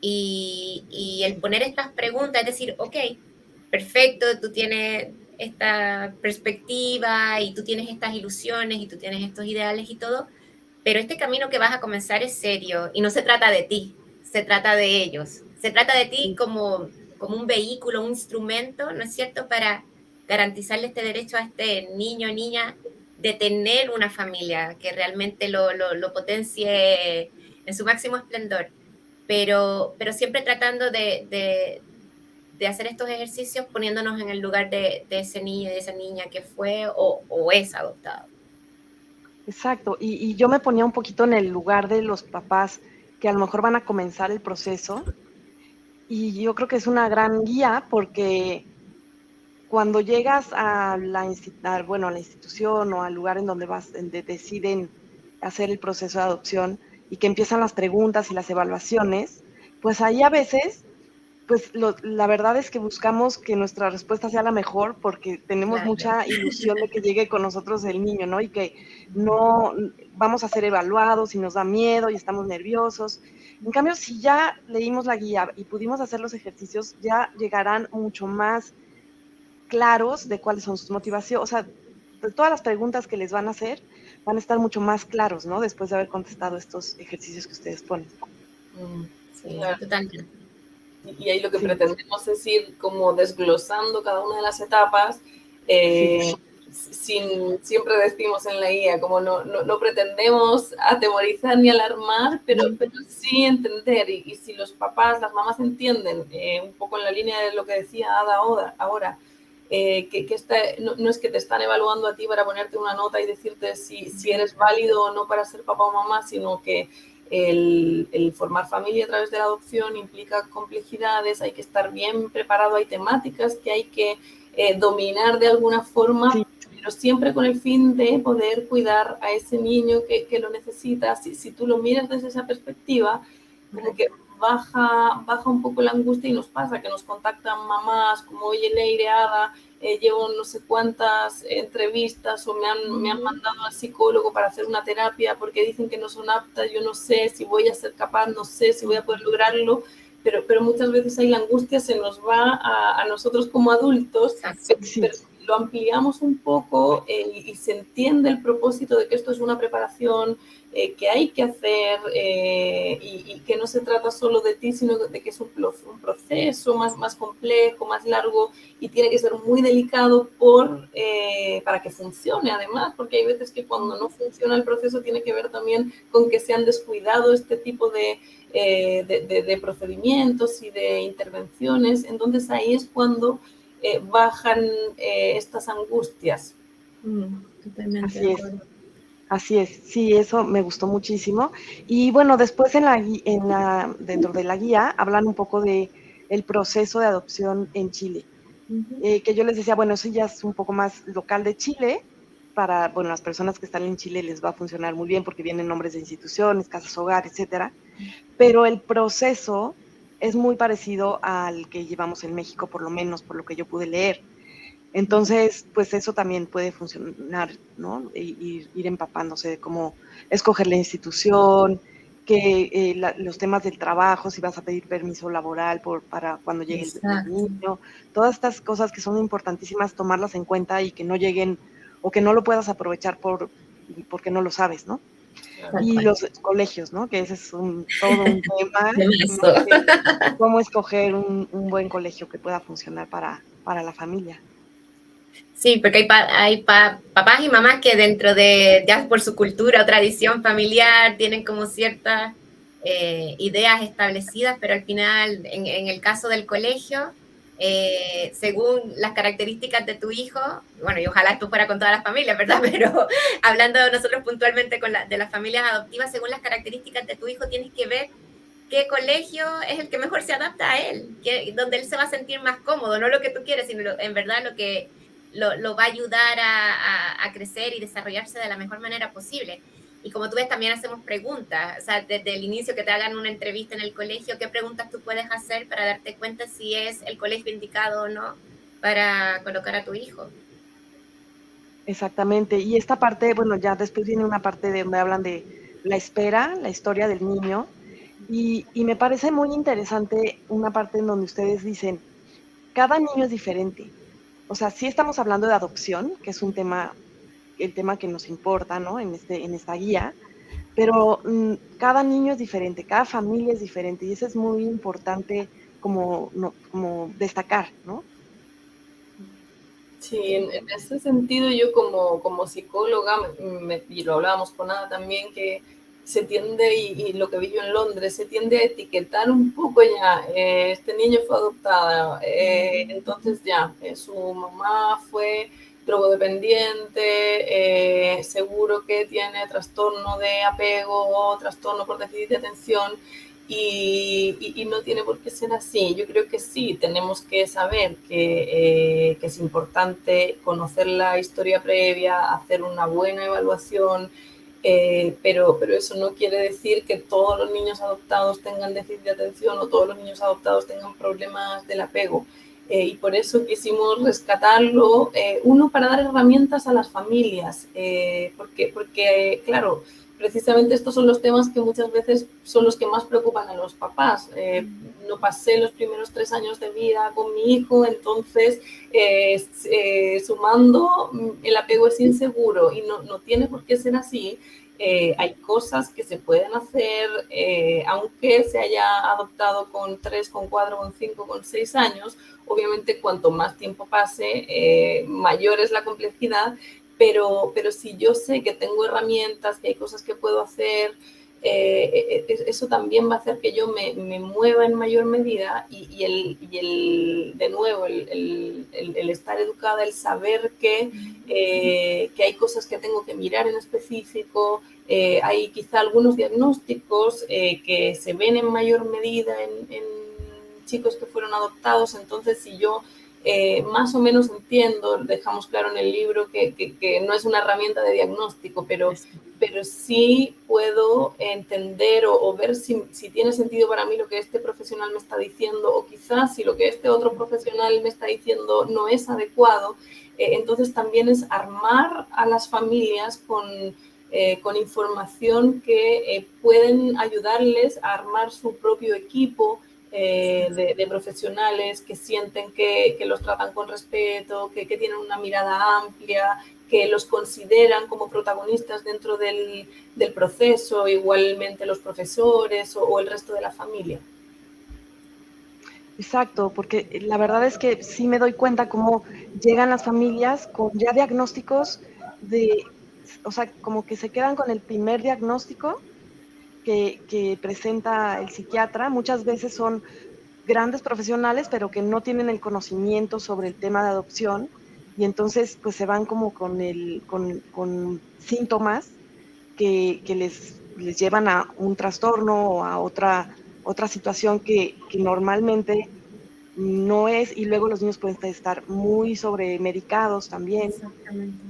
B: Y el poner estas preguntas, es decir, ok, perfecto, tú tienes esta perspectiva y tú tienes estas ilusiones y tú tienes estos ideales y todo, pero este camino que vas a comenzar es serio y no se trata de ti, se trata de ellos. Se trata de ti como un vehículo, un instrumento, ¿no es cierto?, para garantizarle este derecho a este niño o niña de tener una familia que realmente lo potencie en su máximo esplendor. Pero siempre tratando de hacer estos ejercicios poniéndonos en el lugar de ese niño y de esa niña que fue o es adoptado.
A: Exacto, y yo me ponía un poquito en el lugar de los papás que a lo mejor van a comenzar el proceso, y yo creo que es una gran guía porque cuando llegas a la institución o al lugar en donde deciden hacer el proceso de adopción y que empiezan las preguntas y las evaluaciones, pues ahí a veces, pues la verdad es que buscamos que nuestra respuesta sea la mejor porque tenemos mucha ilusión de que llegue con nosotros el niño, ¿no? Y que no vamos a ser evaluados y nos da miedo y estamos nerviosos. En cambio, si ya leímos la guía y pudimos hacer los ejercicios, ya llegarán mucho más claros de cuáles son sus motivaciones, o sea, de todas las preguntas que les van a hacer, van a estar mucho más claros, ¿no? Después de haber contestado estos ejercicios que ustedes ponen.
B: Sí, claro. Totalmente.
C: Y ahí lo que pretendemos es ir como desglosando cada una de las etapas, siempre decimos en la guía, como no pretendemos atemorizar ni alarmar, pero sí entender, y si los papás, las mamás entienden, un poco en la línea de lo que decía Ada ahora, que no es que te están evaluando a ti para ponerte una nota y decirte si eres válido o no para ser papá o mamá, sino que el formar familia a través de la adopción implica complejidades, hay que estar bien preparado, hay temáticas que hay que dominar de alguna forma, pero siempre con el fin de poder cuidar a ese niño que lo necesita. Si tú lo miras desde esa perspectiva, como que baja un poco la angustia, y nos pasa que nos contactan mamás como, oye, Leire, Ada, llevo no sé cuántas entrevistas o me han mandado al psicólogo para hacer una terapia porque dicen que no son aptas, yo no sé si voy a ser capaz, no sé si voy a poder lograrlo, pero muchas veces ahí la angustia se nos va a nosotros como adultos, pero lo ampliamos un poco y se entiende el propósito de que esto es una preparación que hay que hacer y que no se trata solo de ti, sino de que es un proceso más complejo, más largo, y tiene que ser muy delicado para que funcione, además, porque hay veces que cuando no funciona el proceso tiene que ver también con que se han descuidado este tipo de procedimientos y de intervenciones. Entonces ahí es cuando bajan estas angustias.
B: Totalmente
A: Así
B: de
A: es.
B: acuerdo.
A: Así es, sí, eso me gustó muchísimo. Y bueno, después dentro de la guía hablan un poco de el proceso de adopción en Chile, que yo les decía, bueno, eso ya es un poco más local de Chile, para, bueno, las personas que están en Chile les va a funcionar muy bien porque vienen nombres de instituciones, casas hogar, etcétera, pero el proceso es muy parecido al que llevamos en México, por lo menos por lo que yo pude leer. Entonces, pues eso también puede funcionar, ¿no? Ir empapándose de cómo escoger la institución, los temas del trabajo, si vas a pedir permiso laboral para cuando llegue el niño, todas estas cosas que son importantísimas, tomarlas en cuenta y que no lleguen o que no lo puedas aprovechar porque no lo sabes, ¿no? Y los colegios, ¿no? Que ese es todo un tema, ¿no? Cómo escoger un buen colegio que pueda funcionar para la familia.
B: Sí, porque hay papás y mamás que dentro de, ya por su cultura o tradición familiar, tienen como ciertas ideas establecidas, pero al final, en el caso del colegio, según las características de tu hijo, bueno, y ojalá esto fuera con todas las familias, ¿verdad? Pero hablando nosotros puntualmente de las familias adoptivas, según las características de tu hijo, tienes que ver qué colegio es el que mejor se adapta a él, donde él se va a sentir más cómodo, no lo que tú quieres, sino en verdad lo que lo va a ayudar a crecer y desarrollarse de la mejor manera posible. Y como tú ves, también hacemos preguntas, o sea, desde el inicio que te hagan una entrevista en el colegio, ¿qué preguntas tú puedes hacer para darte cuenta si es el colegio indicado o no para colocar a tu hijo?
A: Exactamente. Y esta parte, bueno, ya después viene una parte de donde hablan de la espera, la historia del niño. Y me parece muy interesante una parte en donde ustedes dicen, cada niño es diferente. O sea, sí estamos hablando de adopción, que es el tema que nos importa, ¿no? En esta guía, pero cada niño es diferente, cada familia es diferente, y eso es muy importante como destacar, ¿no?
C: Sí, en ese sentido yo como psicóloga, y lo hablábamos con Ana también, que se tiende, y lo que vi yo en Londres, se tiende a etiquetar un poco ya, este niño fue adoptado, entonces ya, su mamá fue drogodependiente, seguro que tiene trastorno de apego, trastorno por déficit de atención, y no tiene por qué ser así. Yo creo que sí, tenemos que saber que es importante conocer la historia previa, hacer una buena evaluación, pero eso no quiere decir que todos los niños adoptados tengan déficit de atención o todos los niños adoptados tengan problemas del apego. Y por eso quisimos rescatarlo, uno, para dar herramientas a las familias, porque claro, precisamente estos son los temas que muchas veces son los que más preocupan a los papás. No pasé los primeros 3 años de vida con mi hijo, entonces sumando, el apego es inseguro, y no tiene por qué ser así. Hay cosas que se pueden hacer, aunque se haya adoptado con 3, con 4, con 5, con 6 años. Obviamente, cuanto más tiempo pase, mayor es la complejidad, pero si yo sé que tengo herramientas, que hay cosas que puedo hacer, eso también va a hacer que yo me mueva en mayor medida, de nuevo, el estar educada, el saber que hay cosas que tengo que mirar en específico, hay quizá algunos diagnósticos que se ven en mayor medida en chicos que fueron adoptados. Entonces, si yo más o menos entiendo, dejamos claro en el libro que no es una herramienta de diagnóstico, pero sí puedo entender o ver si tiene sentido para mí lo que este profesional me está diciendo, o quizás si lo que este otro profesional me está diciendo no es adecuado. Entonces también es armar a las familias con información que pueden ayudarles a armar su propio equipo de profesionales que sienten que los tratan con respeto, que tienen una mirada amplia, que los consideran como protagonistas dentro del proceso, igualmente los profesores o el resto de la familia.
A: Exacto, porque la verdad es que sí me doy cuenta cómo llegan las familias con ya diagnósticos o sea, como que se quedan con el primer diagnóstico que presenta el psiquiatra. Muchas veces son grandes profesionales, pero que no tienen el conocimiento sobre el tema de adopción, y entonces pues se van como con síntomas que les llevan a un trastorno o a otra situación que normalmente no es, y luego los niños pueden estar muy sobremedicados también,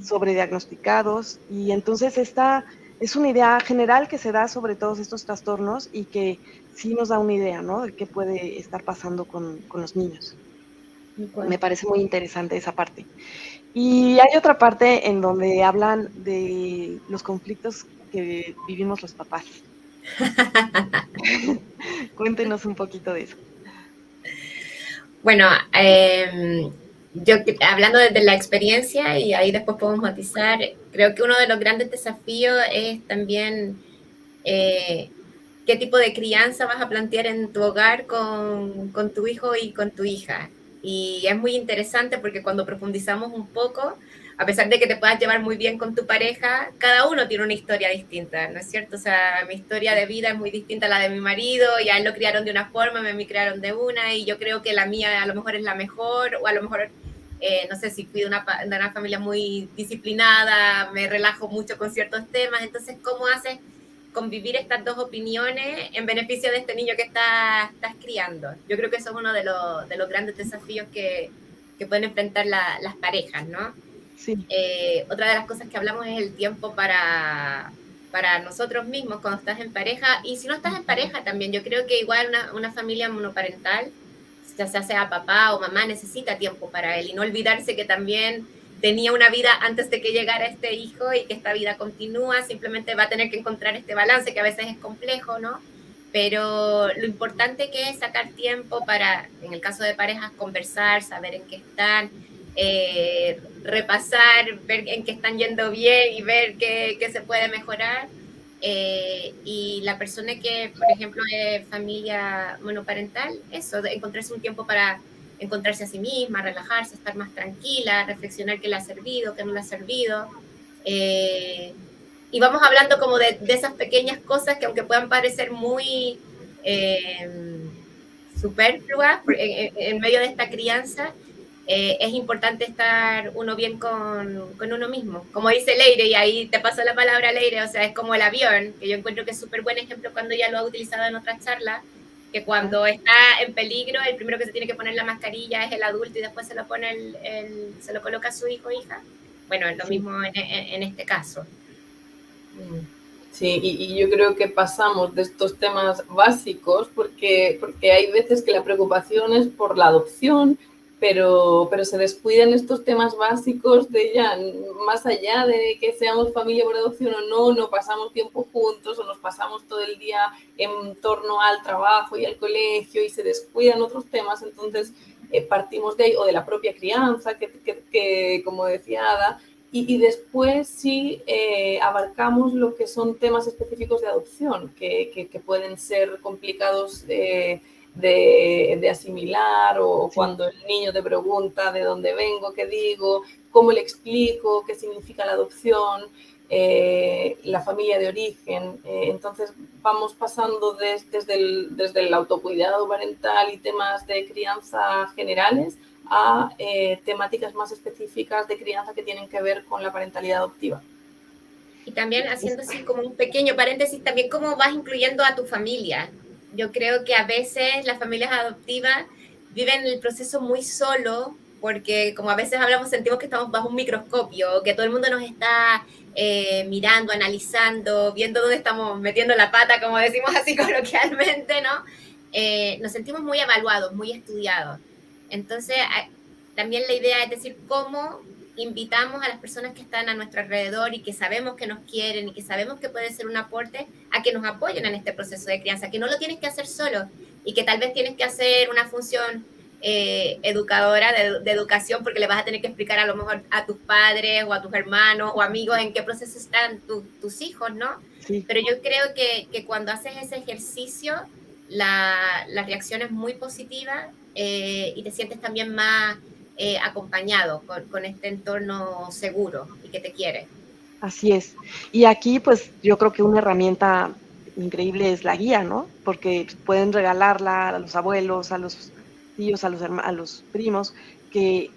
A: sobrediagnosticados, y entonces esta es una idea general que se da sobre todos estos trastornos y que sí nos da una idea, ¿no?, de qué puede estar pasando con los niños. Me parece muy interesante esa parte. Y hay otra parte en donde hablan de los conflictos que vivimos los papás. Cuéntenos un poquito de eso.
B: Bueno, yo hablando desde la experiencia, y ahí después podemos matizar, creo que uno de los grandes desafíos es también qué tipo de crianza vas a plantear en tu hogar con tu hijo y con tu hija. Y es muy interesante porque cuando profundizamos un poco, a pesar de que te puedas llevar muy bien con tu pareja, cada uno tiene una historia distinta, ¿no es cierto? O sea, mi historia de vida es muy distinta a la de mi marido, y a él lo criaron de una forma, a mí me criaron de una, y yo creo que la mía a lo mejor es la mejor, o a lo mejor, no sé, si fui de una familia muy disciplinada, me relajo mucho con ciertos temas. Entonces, ¿cómo haces convivir estas dos opiniones en beneficio de este niño que estás criando? Yo creo que eso es uno de los grandes desafíos que pueden enfrentar las parejas, ¿no?
A: Sí.
B: Otra de las cosas que hablamos es el tiempo para nosotros mismos cuando estás en pareja, y si no estás en pareja también. Yo creo que igual una familia monoparental, ya sea papá o mamá, necesita tiempo para él, y no olvidarse que también tenía una vida antes de que llegara este hijo, y que esta vida continúa, simplemente va a tener que encontrar este balance que a veces es complejo, ¿no? Pero lo importante que es sacar tiempo para, en el caso de parejas, conversar, saber en qué están, repasar, ver en qué están yendo bien y ver qué se puede mejorar. Y la persona que, por ejemplo, es familia monoparental, eso, de encontrarse un tiempo para encontrarse a sí misma, relajarse, estar más tranquila, reflexionar qué le ha servido, qué no le ha servido. Y vamos hablando como de esas pequeñas cosas que, aunque puedan parecer muy superfluas en medio de esta crianza, es importante estar uno bien con uno mismo. Como dice Leire, y ahí te paso la palabra, Leire, o sea, es como el avión, que yo encuentro que es súper buen ejemplo cuando ella lo ha utilizado en otras charlas, que cuando está en peligro, el primero que se tiene que poner la mascarilla es el adulto, y después se lo pone se lo coloca a su hijo o hija. Bueno, es lo mismo en este caso.
C: Sí, y yo creo que pasamos de estos temas básicos porque hay veces que la preocupación es por la adopción, pero se descuidan estos temas básicos de ya, más allá de que seamos familia por adopción o no pasamos tiempo juntos o nos pasamos todo el día en torno al trabajo y al colegio, y se descuidan otros temas. Entonces partimos de ahí, o de la propia crianza, que como decía Ada, y después sí abarcamos lo que son temas específicos de adopción, que pueden ser complicados de asimilar, o cuando el niño te pregunta de dónde vengo, qué digo, cómo le explico, qué significa la adopción, la familia de origen. Entonces vamos pasando desde el autocuidado parental y temas de crianza generales a temáticas más específicas de crianza que tienen que ver con la parentalidad adoptiva.
B: Y también, haciendo así como un pequeño paréntesis, también cómo vas incluyendo a tu familia. Yo creo que a veces las familias adoptivas viven el proceso muy solo, porque como a veces hablamos, sentimos que estamos bajo un microscopio, que todo el mundo nos está mirando, analizando, viendo dónde estamos metiendo la pata, como decimos así coloquialmente, ¿no? Nos sentimos muy evaluados, muy estudiados. Entonces, también la idea es decir, cómo invitamos a las personas que están a nuestro alrededor y que sabemos que nos quieren y que sabemos que puede ser un aporte a que nos apoyen en este proceso de crianza, que no lo tienes que hacer solo y que tal vez tienes que hacer una función educadora, de educación, porque le vas a tener que explicar a lo mejor a tus padres o a tus hermanos o amigos en qué proceso están tus hijos, ¿no?
A: Sí.
B: Pero yo creo que cuando haces ese ejercicio, la reacción es muy positiva y te sientes también más acompañado con este entorno seguro y que te quiere.
A: Así es. Y aquí, pues, yo creo que una herramienta increíble es la guía, ¿no? Porque pueden regalarla a los abuelos, a los tíos, a los primos, que,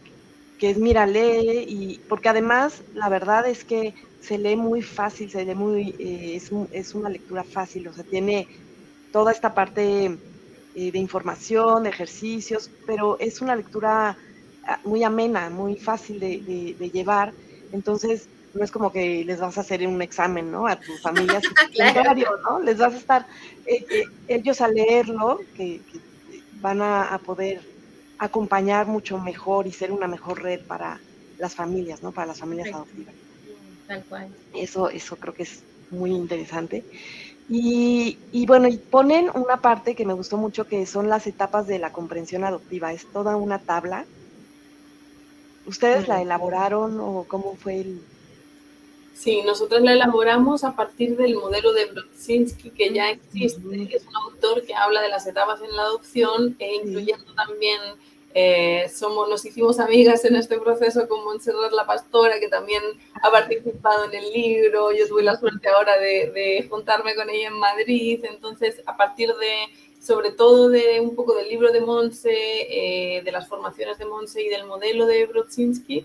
A: que es, mira, lee, y porque además la verdad es que se lee muy fácil, se lee muy, es una lectura fácil, o sea, tiene toda esta parte de información, de ejercicios, pero es una lectura muy amena, muy fácil de llevar. Entonces, no es como que les vas a hacer un examen, ¿no? A tu familia, sino al
B: Claro.
A: contrario, ¿no? Les vas a estar, ellos a leerlo, que van a poder acompañar mucho mejor y ser una mejor red para las familias, ¿no? Para las familias adoptivas.
B: Tal cual.
A: Eso creo que es muy interesante. Y bueno, y ponen una parte que me gustó mucho, que son las etapas de la comprensión adoptiva. Es toda una tabla. ¿Ustedes la elaboraron o cómo fue el...?
C: Sí, nosotros la elaboramos a partir del modelo de Brodzinski, que ya existe, que es un autor que habla de las etapas en la adopción, e incluyendo también, nos hicimos amigas en este proceso con Montserrat La Pastora, que también ha participado en el libro. Yo tuve la suerte ahora de juntarme con ella en Madrid. Entonces, a partir sobre todo de un poco del libro de Monse, de las formaciones de Monse y del modelo de Brodzinski,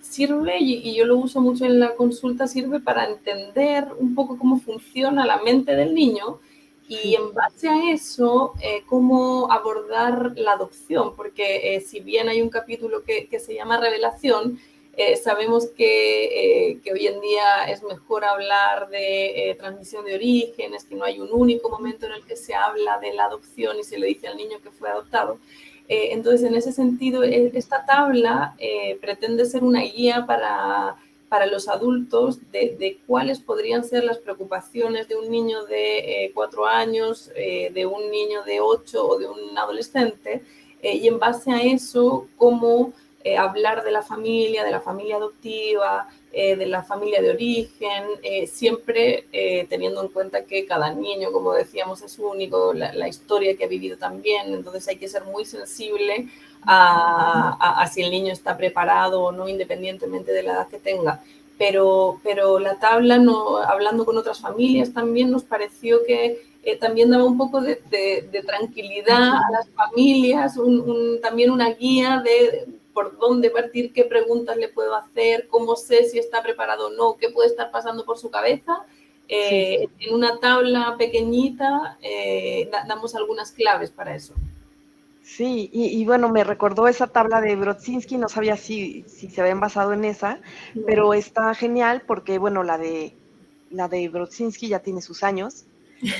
C: sirve, y yo lo uso mucho en la consulta, sirve para entender un poco cómo funciona la mente del niño y en base a eso, cómo abordar la adopción, porque si bien hay un capítulo que se llama Revelación, sabemos que hoy en día es mejor hablar de transmisión de orígenes, que no hay un único momento en el que se habla de la adopción y se le dice al niño que fue adoptado. Entonces, en ese sentido, esta tabla pretende ser una guía para los adultos de cuáles podrían ser las preocupaciones de un niño de 4 años, de un niño de 8 o de un adolescente, y en base a eso, cómo hablar de la familia adoptiva, de la familia de origen, siempre teniendo en cuenta que cada niño, como decíamos, es único, la historia que ha vivido también. Entonces hay que ser muy sensible a si el niño está preparado o no, independientemente de la edad que tenga. Pero la tabla, hablando con otras familias, también nos pareció que también daba un poco de tranquilidad a las familias, también una guía de por dónde partir, qué preguntas le puedo hacer, cómo sé si está preparado o no, qué puede estar pasando por su cabeza. En una tabla pequeñita damos algunas claves para eso.
A: Sí, y bueno, me recordó esa tabla de Brodzinski, no sabía si se habían basado en esa, pero está genial porque, bueno, la de Brodzinski ya tiene sus años,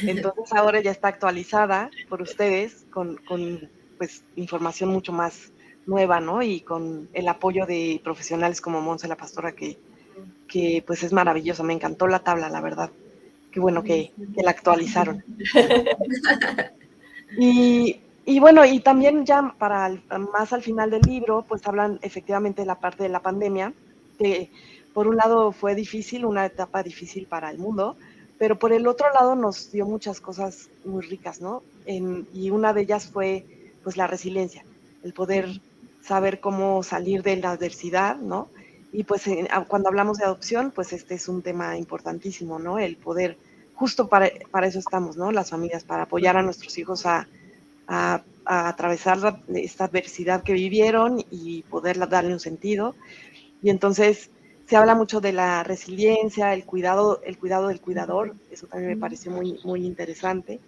A: entonces ahora ya está actualizada por ustedes con pues, información mucho más nueva, ¿no? Y con el apoyo de profesionales como Monse La Pastora, que pues es maravillosa. Me encantó la tabla, la verdad. Qué bueno que la actualizaron. Y bueno, y también ya más al final del libro, pues hablan efectivamente de la parte de la pandemia, que por un lado fue difícil, una etapa difícil para el mundo, pero por el otro lado nos dio muchas cosas muy ricas, ¿no? Y una de ellas fue pues la resiliencia, el poder saber cómo salir de la adversidad, ¿no? Y pues cuando hablamos de adopción, pues este es un tema importantísimo, ¿no? El poder, justo para eso estamos, ¿no? Las familias, para apoyar a nuestros hijos a atravesar esta adversidad que vivieron y poder darle un sentido. Y entonces se habla mucho de la resiliencia, el cuidado del cuidador. Eso también me pareció muy, muy interesante.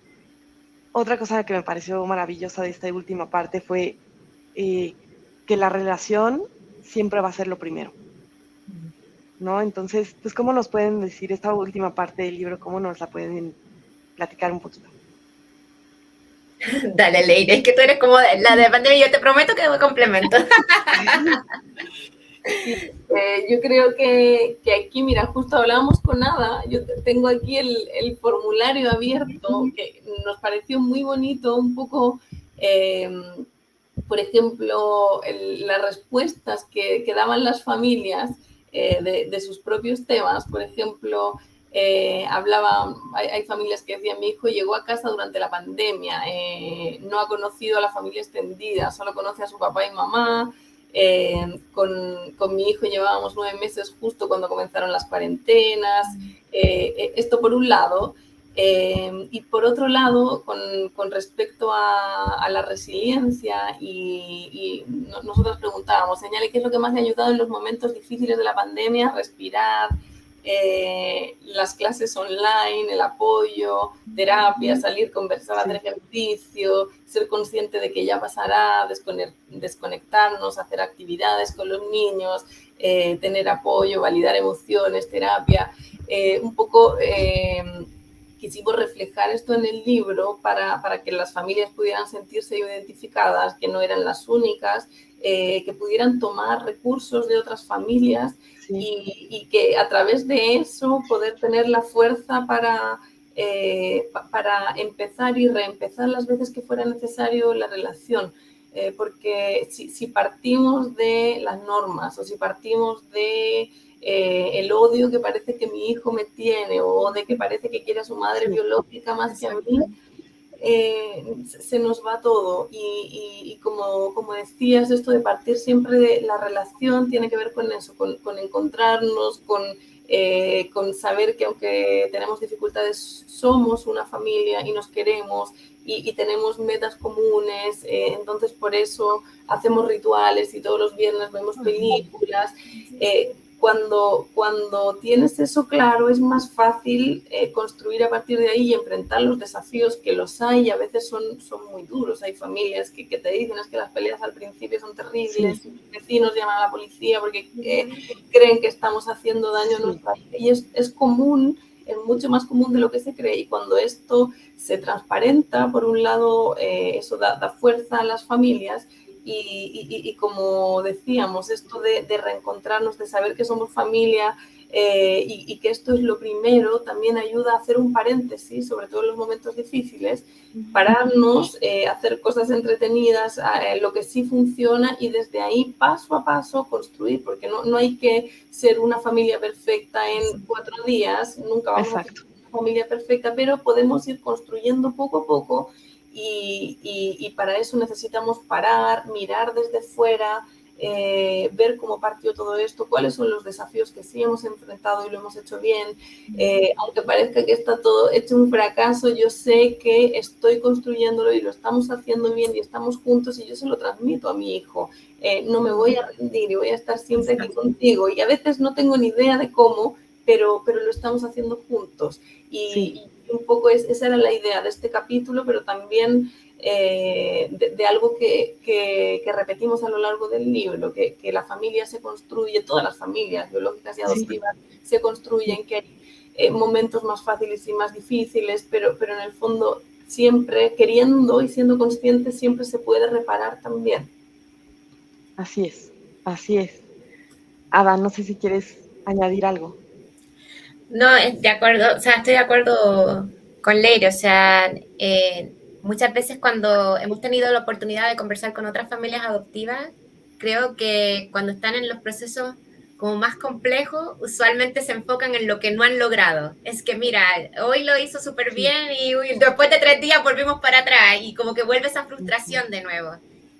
A: Otra cosa que me pareció maravillosa de esta última parte fue que la relación siempre va a ser lo primero, ¿no? Entonces, pues, ¿cómo nos pueden decir esta última parte del libro? ¿Cómo nos la pueden platicar un poquito?
B: Dale, Leire, es que tú eres como la de pandemia, yo te prometo que me complemento.
C: Sí, yo creo que aquí, mira, justo hablábamos con Ada, yo tengo aquí el formulario abierto, que nos pareció muy bonito, un poco, por ejemplo, las respuestas que daban las familias de sus propios temas. Por ejemplo, hay familias que decían: mi hijo llegó a casa durante la pandemia, no ha conocido a la familia extendida, solo conoce a su papá y mamá. Con mi hijo llevábamos 9 meses justo cuando comenzaron las cuarentenas. Esto por un lado. Y por otro lado, con respecto a la resiliencia, y nosotros preguntábamos: señale, ¿qué es lo que más le ha ayudado en los momentos difíciles de la pandemia? Respirar, las clases online, el apoyo, terapia, salir, conversar, hacer ejercicio, ser consciente de que ya pasará, desconectarnos, hacer actividades con los niños, tener apoyo, validar emociones, terapia. Un poco quisimos reflejar esto en el libro para que las familias pudieran sentirse identificadas, que no eran las únicas, que pudieran tomar recursos de otras familias. Sí. Y que a través de eso poder tener la fuerza para empezar y reempezar las veces que fuera necesario la relación. Porque si partimos de las normas, o si partimos de el odio que parece que mi hijo me tiene, o de que parece que quiere a su madre biológica más que a mí, se nos va todo. Y como decías, esto de partir siempre de la relación tiene que ver con eso, con encontrarnos, con saber que aunque tenemos dificultades, somos una familia y nos queremos, y tenemos metas comunes. Entonces por eso hacemos rituales y todos los viernes vemos películas. Cuando tienes eso claro, es más fácil construir a partir de ahí y enfrentar los desafíos, que los hay, y a veces son muy duros. Hay familias que te dicen: es que las peleas al principio son terribles, sí. Vecinos llaman a la policía porque creen que estamos haciendo daño a nuestra vida, y es común, es mucho más común de lo que se cree. Y cuando esto se transparenta, por un lado, eso da fuerza a las familias. Y como decíamos, esto de reencontrarnos, de saber que somos familia, y que esto es lo primero, también ayuda a hacer un paréntesis, sobre todo en los momentos difíciles, pararnos, hacer cosas entretenidas, lo que sí funciona, y desde ahí, paso a paso, construir, porque no hay que ser una familia perfecta en 4 días, nunca vamos a ser una familia perfecta, pero podemos ir construyendo poco a poco. Y para eso necesitamos parar, mirar desde fuera, ver cómo partió todo esto, cuáles son los desafíos que sí hemos enfrentado y lo hemos hecho bien. Aunque parezca que está todo hecho un fracaso, yo sé que estoy construyéndolo y lo estamos haciendo bien y estamos juntos, y yo se lo transmito a mi hijo. No me voy a rendir y voy a estar siempre aquí contigo. Y a veces no tengo ni idea de cómo, pero lo estamos haciendo juntos. Y un poco esa era la idea de este capítulo, pero también de algo que repetimos a lo largo del libro, que la familia se construye, todas las familias biológicas y adoptivas se construyen, que hay momentos más fáciles y más difíciles, pero en el fondo, siempre queriendo y siendo conscientes, siempre se puede reparar también.
A: Así es, así es. Ada, no sé si quieres añadir algo.
B: No, de acuerdo, o sea, estoy de acuerdo con Leire. O sea, muchas veces cuando hemos tenido la oportunidad de conversar con otras familias adoptivas, creo que cuando están en los procesos como más complejos, usualmente se enfocan en lo que no han logrado. Es que mira, hoy lo hizo súper bien y después de 3 días volvimos para atrás, y como que vuelve esa frustración de nuevo.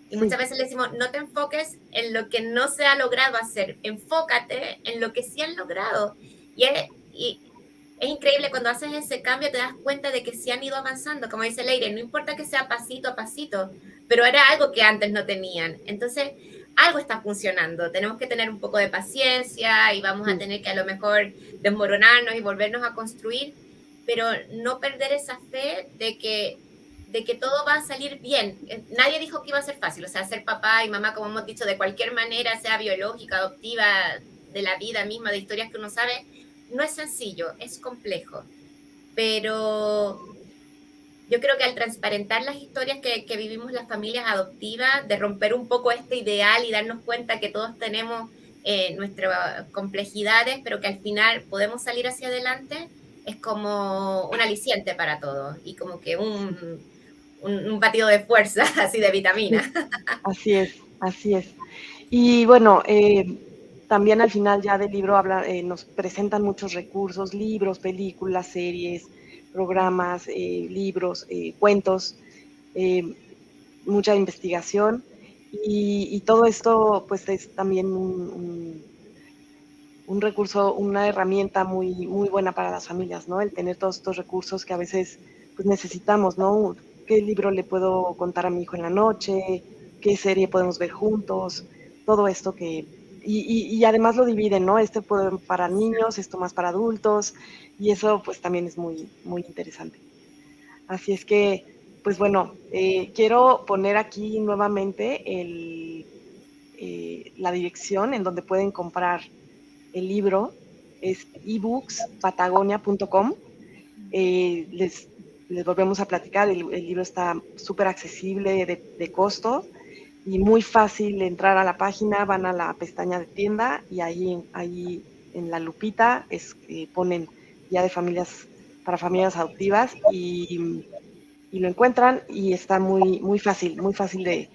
B: Y muchas veces le decimos: no te enfoques en lo que no se ha logrado hacer, enfócate en lo que sí han logrado. Y es increíble cuando haces ese cambio, te das cuenta de que sí han ido avanzando, como dice Leire, no importa que sea pasito a pasito, pero era algo que antes no tenían. Entonces, algo está funcionando. Tenemos que tener un poco de paciencia y vamos a tener que a lo mejor desmoronarnos y volvernos a construir, pero no perder esa fe de que de que todo va a salir bien. Nadie dijo que iba a ser fácil, o sea, ser papá y mamá, como hemos dicho, de cualquier manera, sea biológica, adoptiva, de la vida misma, de historias que uno sabe, no es sencillo, es complejo. Pero yo creo que al transparentar las historias que vivimos las familias adoptivas, de romper un poco este ideal y darnos cuenta que todos tenemos nuestras complejidades, pero que al final podemos salir hacia adelante, es como un aliciente para todos y como que un batido de fuerza, así de vitamina.
A: Así es, así es. Y bueno, también al final ya del libro nos presentan muchos recursos, libros, películas, series, programas, libros, cuentos, eh, mucha investigación y todo esto pues es también un recurso, una herramienta muy, muy buena para las familias, ¿no? El tener todos estos recursos que a veces pues necesitamos, ¿no? ¿Qué libro le puedo contar a mi hijo en la noche? ¿Qué serie podemos ver juntos? Todo esto que... Y además lo dividen, ¿no? Este puede para niños, esto más para adultos, y eso pues también es muy, muy interesante. Así es que, pues bueno, quiero poner aquí nuevamente la dirección en donde pueden comprar el libro, es ebooks.patagonia.com. Les volvemos a platicar, el libro está súper accesible de costo y muy fácil entrar a la página, van a la pestaña de tienda y ahí en la lupita ponen ya de familias, para familias adoptivas y lo encuentran y está muy, muy fácil de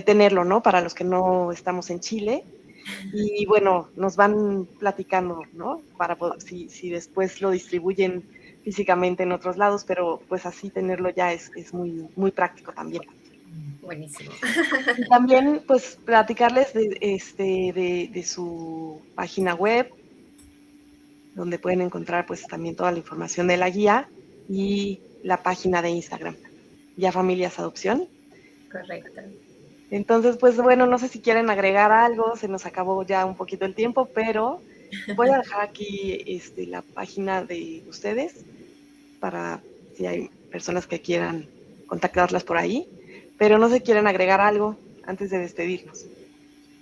A: tenerlo, ¿no? Para los que no estamos en Chile. Y bueno, nos van platicando, ¿no? Para si después lo distribuyen físicamente en otros lados, pero pues así tenerlo ya es muy, muy práctico también.
B: Buenísimo.
A: Y también pues platicarles de su página web, donde pueden encontrar pues también toda la información de la guía y la página de Instagram, Ya Familias Adopción.
B: Correcto.
A: Entonces, pues bueno, no sé si quieren agregar algo, se nos acabó ya un poquito el tiempo, pero voy a dejar aquí la página de ustedes para si hay personas que quieran contactarlas por ahí, pero no sé si quieren agregar algo antes de despedirnos.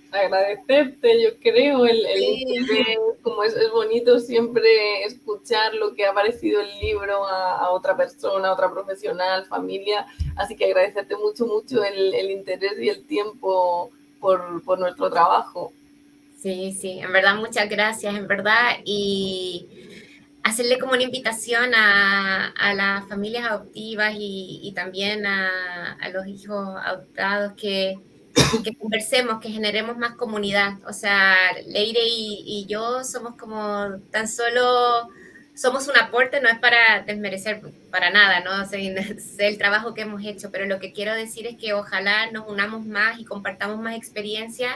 C: Agradecerte, yo creo, el interés, como es bonito siempre escuchar lo que ha parecido el libro a otra persona, a otra profesional, familia, así que agradecerte mucho, mucho el interés y el tiempo por nuestro trabajo.
B: Sí, sí, en verdad muchas gracias, en verdad, y hacerle como una invitación a las familias adoptivas y también a los hijos adoptados que conversemos, que generemos más comunidad. O sea, Leire y yo somos como tan solo, somos un aporte, no es para desmerecer para nada, ¿no? Sé el trabajo que hemos hecho, pero lo que quiero decir es que ojalá nos unamos más y compartamos más experiencias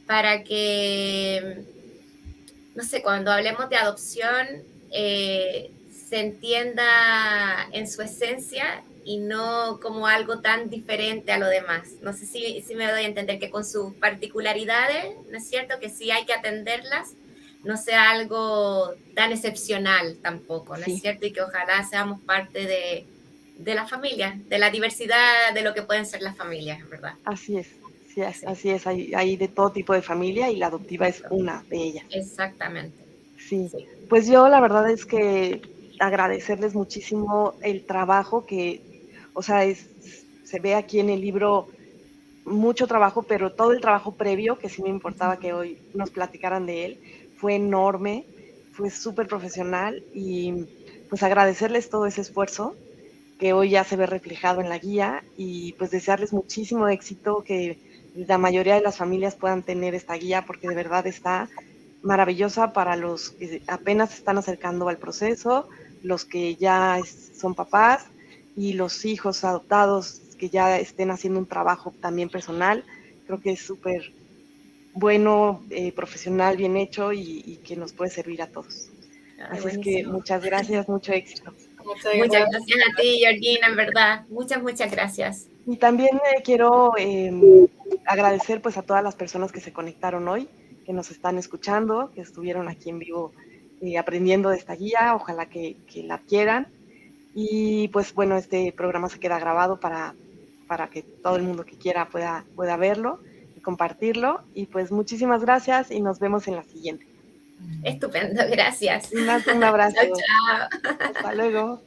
B: para que, no sé, cuando hablemos de adopción, se entienda en su esencia y no como algo tan diferente a lo demás. No sé si me doy a entender que con sus particularidades, ¿no es cierto? Que sí hay que atenderlas, no sea algo tan excepcional tampoco, ¿no es cierto? Y que ojalá seamos parte de la familia, de la diversidad de lo que pueden ser las familias, ¿verdad?
A: Así es, sí, así es, hay de todo tipo de familia y la adoptiva es una de ellas.
B: Exactamente.
A: Sí, pues yo la verdad es que agradecerles muchísimo el trabajo que, o sea, se ve aquí en el libro mucho trabajo, pero todo el trabajo previo, que sí me importaba que hoy nos platicaran de él, fue enorme, fue súper profesional y pues agradecerles todo ese esfuerzo que hoy ya se ve reflejado en la guía y pues desearles muchísimo éxito, que la mayoría de las familias puedan tener esta guía porque de verdad está maravillosa para los que apenas se están acercando al proceso, los que ya son papás y los hijos adoptados que ya estén haciendo un trabajo también personal. Creo que es súper bueno, profesional, bien hecho y que nos puede servir a todos.
B: Ay,
A: Así
B: buenísimo.
A: es que muchas gracias, mucho éxito.
B: Muchas gracias a ti, Georgina, en verdad. Muchas gracias.
A: Y también quiero agradecer pues a todas las personas que se conectaron hoy, que nos están escuchando, que estuvieron aquí en vivo aprendiendo de esta guía, ojalá que la quieran. Y pues bueno, este programa se queda grabado para que todo el mundo que quiera pueda verlo y compartirlo. Y pues muchísimas gracias y nos vemos en la siguiente.
B: Estupendo, gracias.
A: Un abrazo.
B: Chao, chao.
A: Hasta luego.